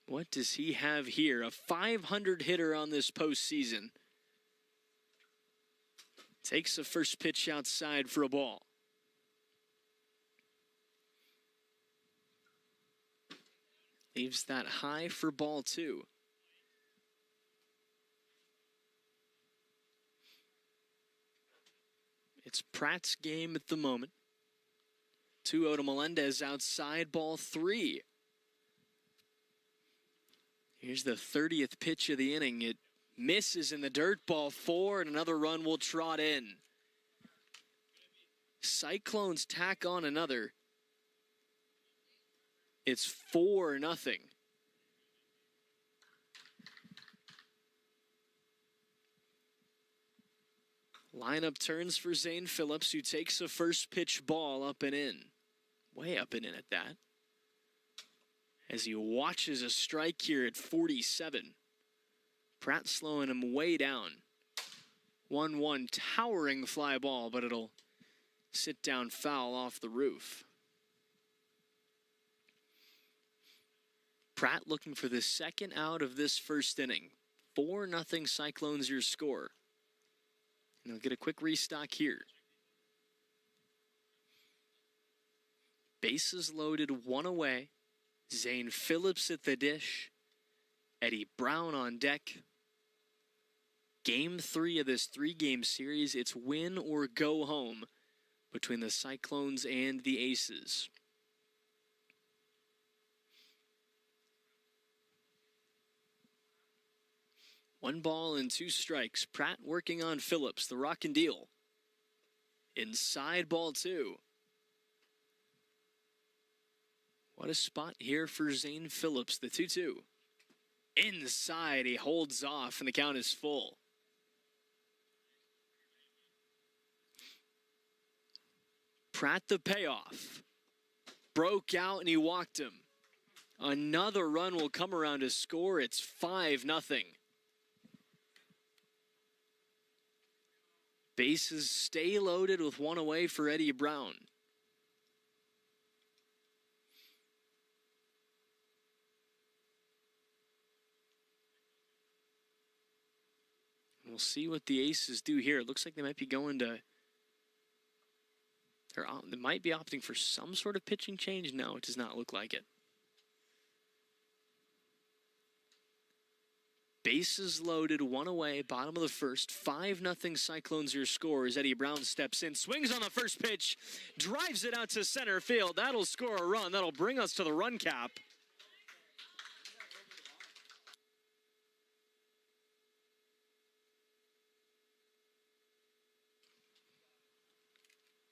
What does he have here? A 500 hitter on this postseason. Takes the first pitch outside for a ball. Leaves that high for ball 2. It's Pratt's game at the moment. 2-0 to Melendez outside ball 3. Here's the 30th pitch of the inning. It misses in the dirt, ball 4, and another run will trot in. Cyclones tack on another. It's 4-0. Lineup turns for Zane Phillips, who takes a first pitch ball up and in. Way up and in at that. As he watches a strike here at 47. Pratt slowing him way down. 1-1, towering fly ball, but it'll sit down foul off the roof. Pratt looking for the second out of this first inning. 4-0 Cyclones your score. And they'll get a quick restock here. Bases loaded, one away. Zane Phillips at the dish. Eddie Brown on deck. Game 3 of this 3-game series. It's win or go home between the Cyclones and the Aces. One ball and 2 strikes. Pratt working on Phillips, the rock and deal. Inside ball 2. What a spot here for Zane Phillips, the 2-2. Inside, he holds off, and the count is full. Pratt the payoff. Broke out, and he walked him. Another run will come around to score. It's 5-0. Bases stay loaded with one away for Eddie Brown. We'll see what the Aces do here. It looks like they might be going to... They might be opting for some sort of pitching change. No, it does not look like it. Bases loaded, one away, bottom of the first. 5-0 Cyclones your score as Eddie Brown steps in, swings on the first pitch, drives it out to center field. That'll score a run. That'll bring us to the run cap.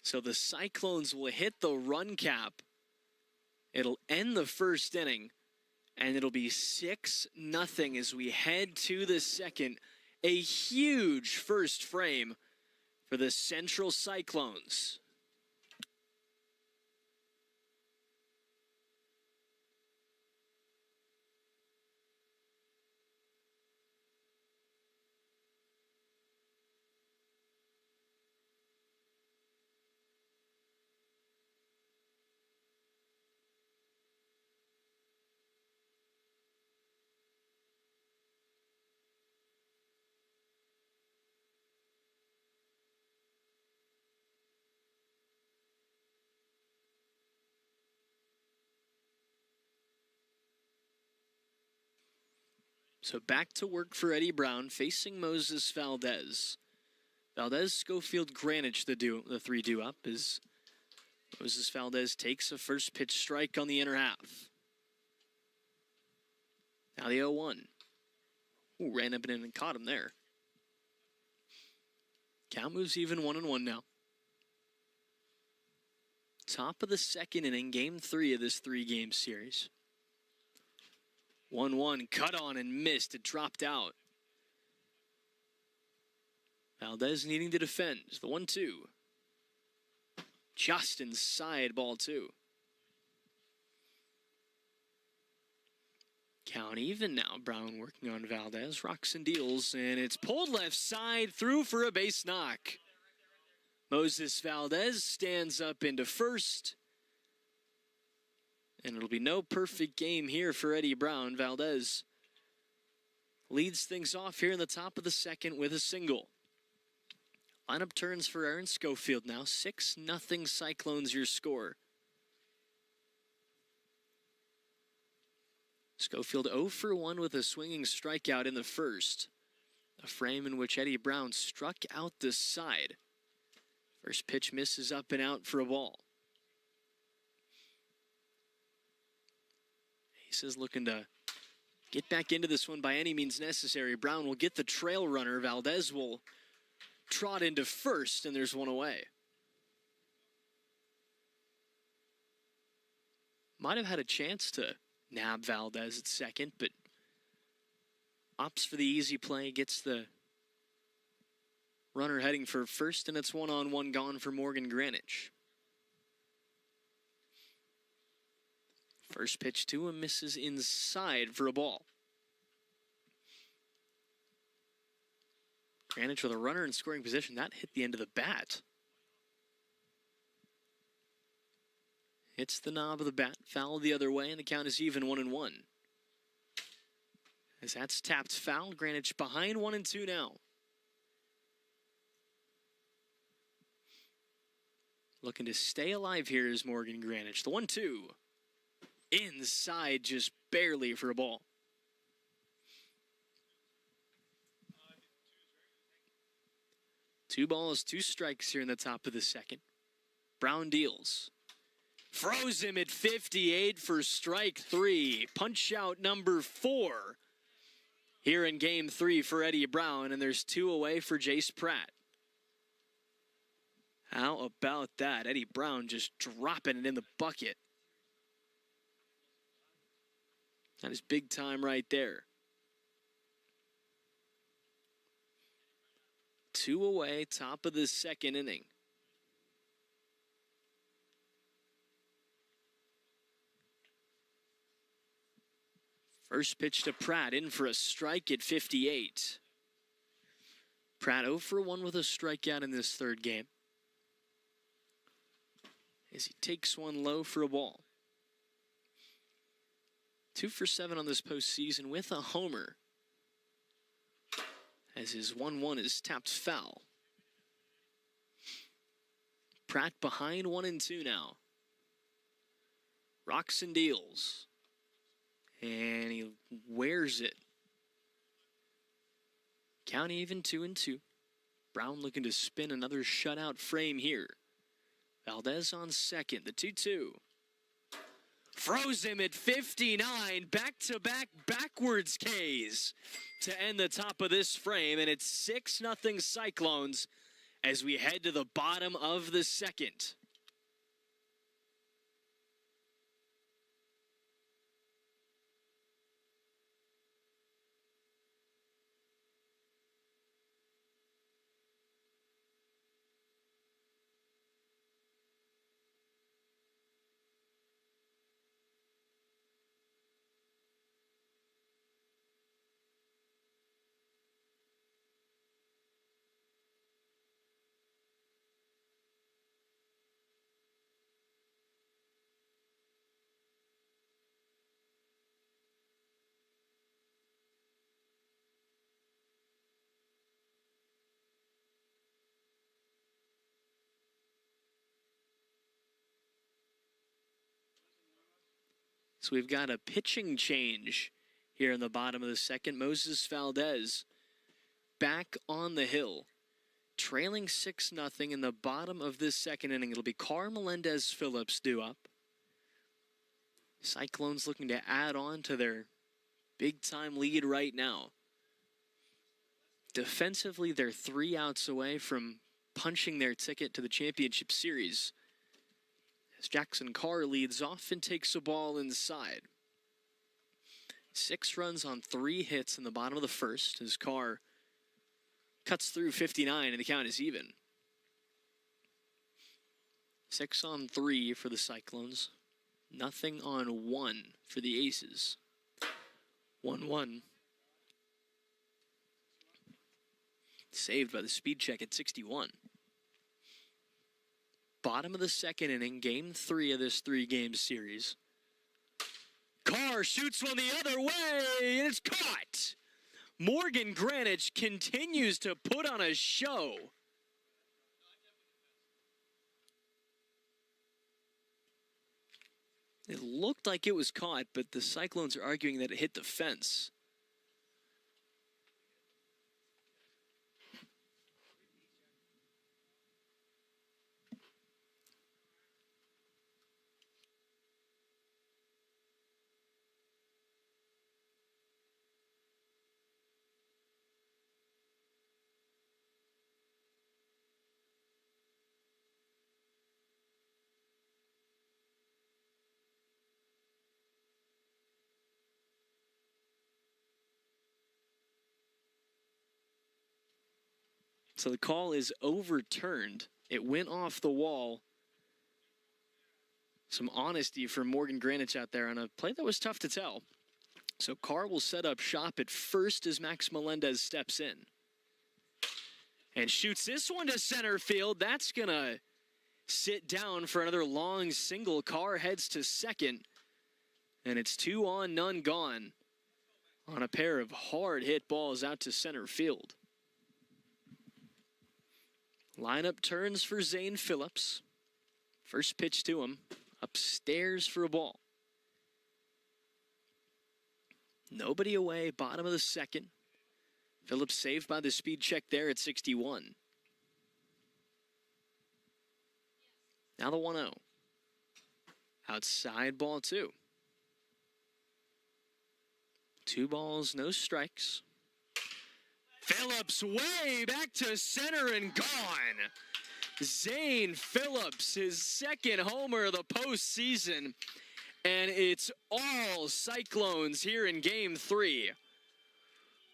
So the Cyclones will hit the run cap. It'll end the first inning. And it'll be 6-0 as we head to the second. A huge first frame for the Central Cyclones. So back to work for Eddie Brown, facing Moses Valdez. Valdez, Schofield, Greenwich, the 3 up, as Moses Valdez takes a first pitch strike on the inner half. Now the 0-1. Ooh, ran up in and caught him there. Count moves even 1-1 now. Top of the second inning, game 3 of this 3-game series. 1-1, cut on and missed. It dropped out. Valdez needing to defend. The 1-2. Just inside, ball 2. Count even now. Brown working on Valdez. Rocks and deals, and it's pulled left side through for a base knock. Moses Valdez stands up into first. And it'll be no perfect game here for Eddie Brown. Valdez leads things off here in the top of the second with a single. Lineup turns for Aaron Schofield now. 6-0 Cyclones your score. Schofield 0 for 1 with a swinging strikeout in the first. A frame in which Eddie Brown struck out the side. First pitch misses up and out for a ball. Is looking to get back into this one by any means necessary. Brown will get the trail runner. Valdez will trot into first, and there's one away. Might have had a chance to nab Valdez at second, but opts for the easy play, gets the runner heading for first, and it's 1-on-1 gone for Morgan Greenwich. First pitch to him misses inside for a ball. Greenwich with a runner in scoring position. That hit the end of the bat. Hits the knob of the bat, foul the other way, and the count is even 1-1. As that's tapped foul, Greenwich behind 1-2 now. Looking to stay alive here is Morgan Greenwich. The 1-2. Inside just barely for a ball. Two balls, 2 strikes here in the top of the second. Brown deals. Froze him at 58 for strike 3. Punch out number 4 here in game 3 for Eddie Brown, and there's 2 away for Jace Pratt. How about that? Eddie Brown just dropping it in the bucket. That is big time right there. 2 away, top of the second inning. First pitch to Pratt, in for a strike at 58. Pratt 0 for 1 with a strikeout in this third game, as he takes one low for a ball. 2 for 7 on this postseason with a homer, as his 1-1 is tapped foul. Pratt behind 1-2 now. Rocks and deals. And he wears it. Count even 2-2. Brown looking to spin another shutout frame here. Valdez on second, the 2-2. Froze him at 59, back-to-back backwards Ks to end the top of this frame, and it's 6-0 Cyclones as we head to the bottom of the second. So we've got a pitching change here in the bottom of the second. Moses Valdez back on the hill, trailing 6-0 in the bottom of this second inning. It'll be Carl Melendez-Phillips due up. Cyclones looking to add on to their big-time lead right now. Defensively, they're 3 outs away from punching their ticket to the championship series, as Jackson Carr leads off and takes a ball inside. 6 runs on 3 hits in the bottom of the first as Carr cuts through 59 and the count is even. 6 on 3 for the Cyclones. Nothing on 1 for the Aces. 1-1. Saved by the speed check at 61. Bottom of the second inning, game 3 of this 3-game series. Carr shoots one the other way, and it's caught. Morgan Greenwich continues to put on a show. It looked like it was caught, but the Cyclones are arguing that it hit the fence. So the call is overturned. It went off the wall. Some honesty for Morgan Greenwich out there on a play that was tough to tell. So Carr will set up shop at first as Max Melendez steps in. And shoots this one to center field. That's going to sit down for another long single. Carr heads to second. And it's 2 on, none gone on a pair of hard hit balls out to center field. Lineup turns for Zane Phillips. First pitch to him. Upstairs for a ball. Nobody away, bottom of the second. Phillips saved by the speed check there at 61. Now the 1-0. Outside ball 2. 2 balls, no strikes. Phillips way back to center and gone. Zane Phillips, his second homer of the postseason. And it's all Cyclones here in game 3.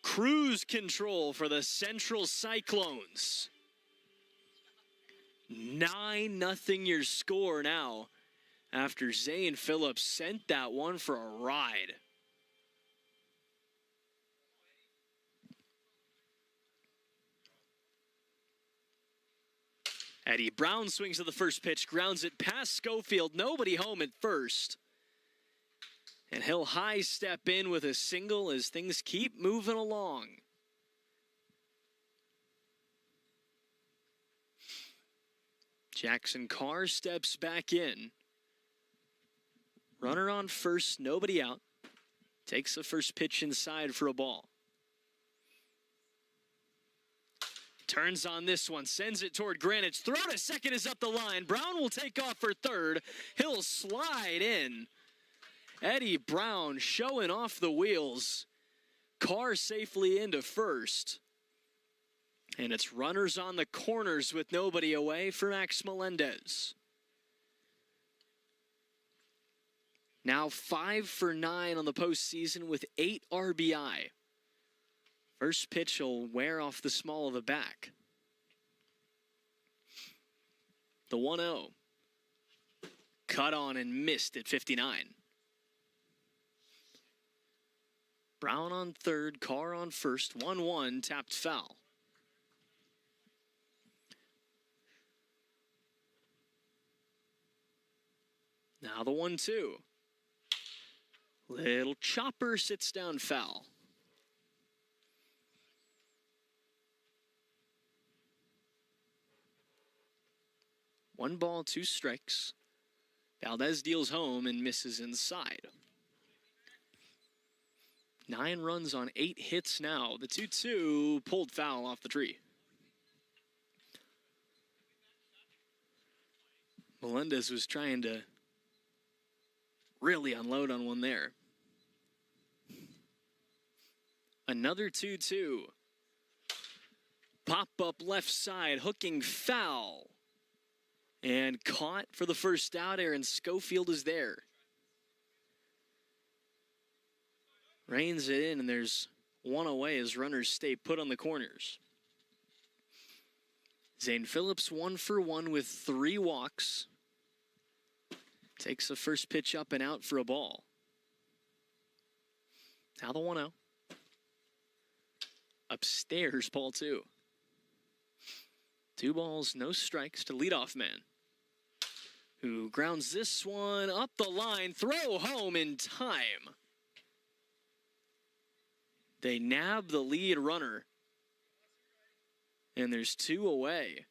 Cruise control for the Central Cyclones. 9-0 your score now after Zane Phillips sent that one for a ride. Eddie Brown swings to the first pitch, grounds it past Schofield. Nobody home at first. And he'll high step in with a single as things keep moving along. Jackson Carr steps back in. Runner on first, nobody out. Takes the first pitch inside for a ball. Turns on this one, sends it toward Greenwich. Throw to second is up the line. Brown will take off for third. He'll slide in. Eddie Brown showing off the wheels. Carr safely into first. And it's runners on the corners with nobody away for Max Melendez. Now 5 for 9 on the postseason with 8 RBI. First pitch will wear off the small of the back. The 1-0. Cut on and missed at 59. Brown on third, Carr on first. 1-1, tapped foul. Now the 1-2. Little chopper sits down foul. One ball, 2 strikes. Valdez deals home and misses inside. 9 runs on 8 hits now. The 2-2 pulled foul off the tree. Melendez was trying to really unload on one there. Another 2-2. Pop up left side, hooking foul. And caught for the first out. Aaron Schofield is there. Reins it in, and there's one away as runners stay put on the corners. Zane Phillips 1 for 1 with 3 walks. Takes the first pitch up and out for a ball. Now the 1-0. Upstairs, ball 2. 2 balls, no strikes to leadoff man, who grounds this one up the line, throw home in time. They nab the lead runner, and there's 2 away.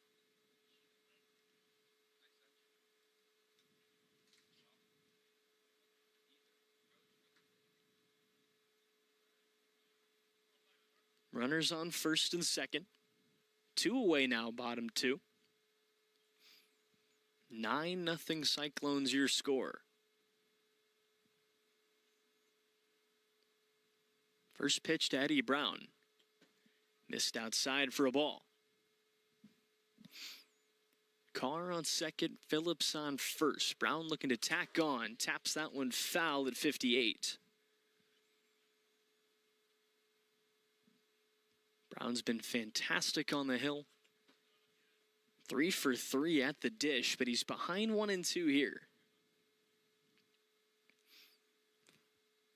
Runners on first and second. 2 away now, bottom 2. 9-0 Cyclones your score. First pitch to Eddie Brown. Missed outside for a ball. Carr on second, Phillips on first. Brown looking to tack on. Taps that one foul at 58. Brown's been fantastic on the hill. 3 for 3 at the dish, but he's behind 1 and 2 here.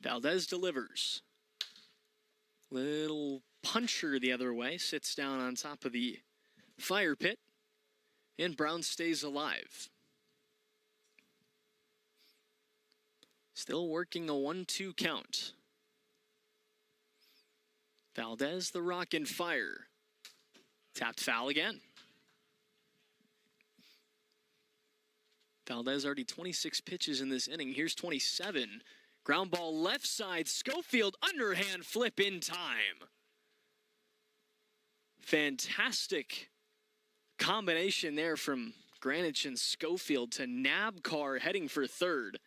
Valdez delivers. Little puncher the other way. Sits down on top of the fire pit. And Brown stays alive. Still working a 1-2 count. Valdez, the rock and fire. Tapped foul again. Valdez already 26 pitches in this inning. Here's 27. Ground ball left side. Schofield underhand flip in time. Fantastic combination there from Granich and Schofield to nab Carr heading for third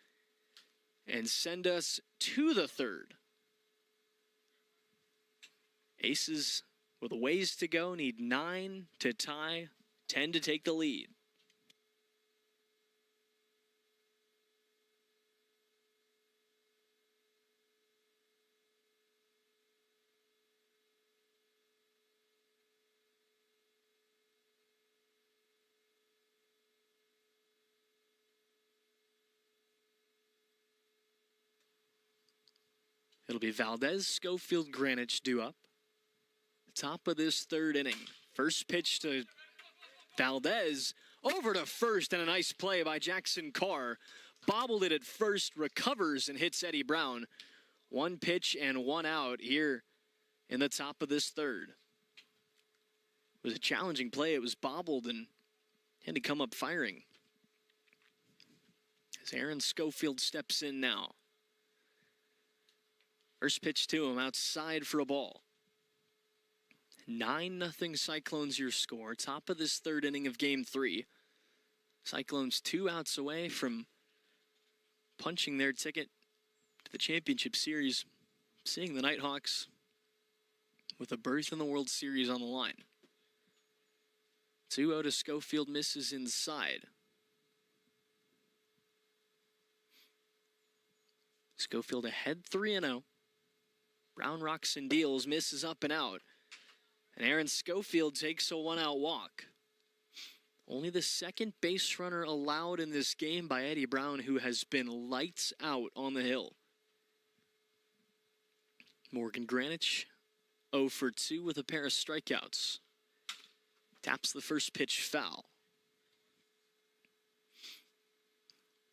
and send us to the third. Aces with a ways to go, need 9 to tie, 10 to take the lead. It'll be Valdez, Schofield, Granich due up. Top of this third inning. First pitch to Valdez. Over to first, and a nice play by Jackson Carr. Bobbled it at first, recovers and hits Eddie Brown. 1 pitch and 1 out here in the top of this third. It was a challenging play. It was bobbled and had to come up firing. As Aaron Schofield steps in now. First pitch to him, outside for a ball. 9-0 Cyclones your score. Top of this third inning of Game 3. Cyclones 2 outs away from punching their ticket to the championship series, seeing the Nighthawks with a berth in the World Series on the line. 2-0 to Schofield, misses inside. Schofield ahead 3-0. Brown rocks and deals, misses up and out. And Aaron Schofield takes a 1-out walk. Only the second base runner allowed in this game by Eddie Brown, who has been lights out on the hill. Morgan Granich, 0 for 2 with a pair of strikeouts. Taps the first pitch foul.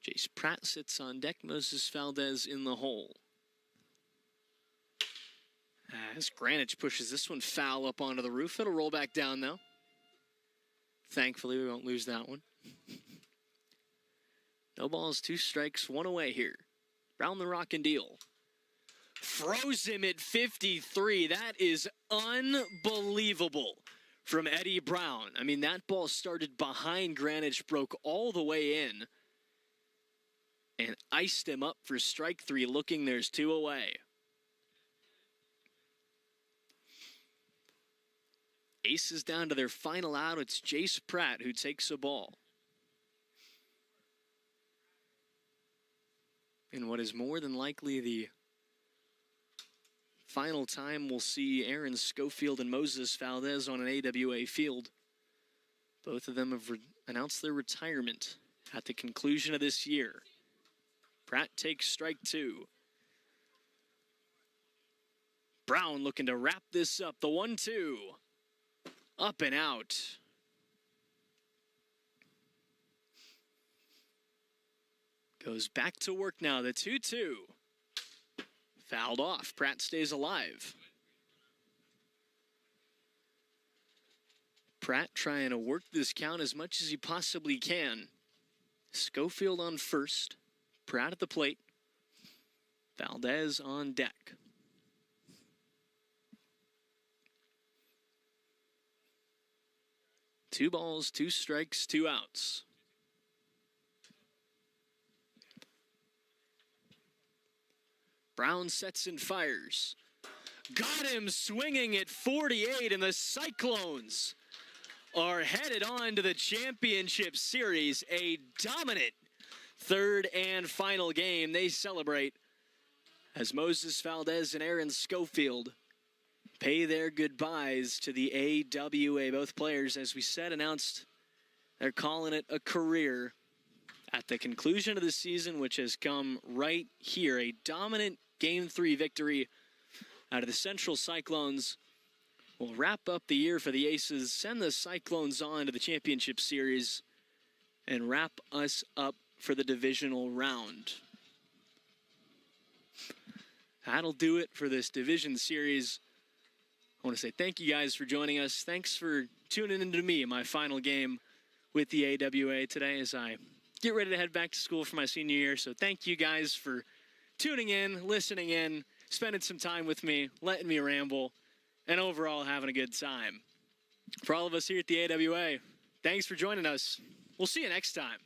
Jace Pratt sits on deck. Moses Valdez in the hole. As Granich pushes this one foul up onto the roof. It'll roll back down, though. Thankfully, we won't lose that one. No balls, 2 strikes, 1 away here. Brown the rock and deal. froze him at 53. That is unbelievable from Eddie Brown. I mean, that ball started behind Greenwich, broke all the way in, and iced him up for strike 3. Looking, there's 2 away. Aces down to their final out. It's Jace Pratt who takes a ball. And what is more than likely the final time we'll see Aaron Schofield and Moses Valdez on an AWA field. Both of them have announced their retirement at the conclusion of this year. Pratt takes strike 2. Brown looking to wrap this up. The 1-2. Up and out. Goes back to work now. The 2-2. Fouled off. Pratt stays alive. Pratt trying to work this count as much as he possibly can. Schofield on first. Pratt at the plate. Valdez on deck. Two balls, 2 strikes, 2 outs. Brown sets and fires. Got him swinging at 48, and the Cyclones are headed on to the championship series. A dominant third and final game. They celebrate as Moses Valdez and Aaron Schofield pay their goodbyes to the AWA. Both players, as we said, announced they're calling it a career at the conclusion of the season, which has come right here. A dominant Game 3 victory out of the Central Cyclones will wrap up the year for the Aces, send the Cyclones on to the championship series, and wrap us up for the divisional round. That'll do it for this division series. I want to say thank you guys for joining us. Thanks for tuning into me in my final game with the AWA today as I get ready to head back to school for my senior year. So thank you guys for tuning in, listening in, spending some time with me, letting me ramble, and overall having a good time. For all of us here at the AWA, thanks for joining us. We'll see you next time.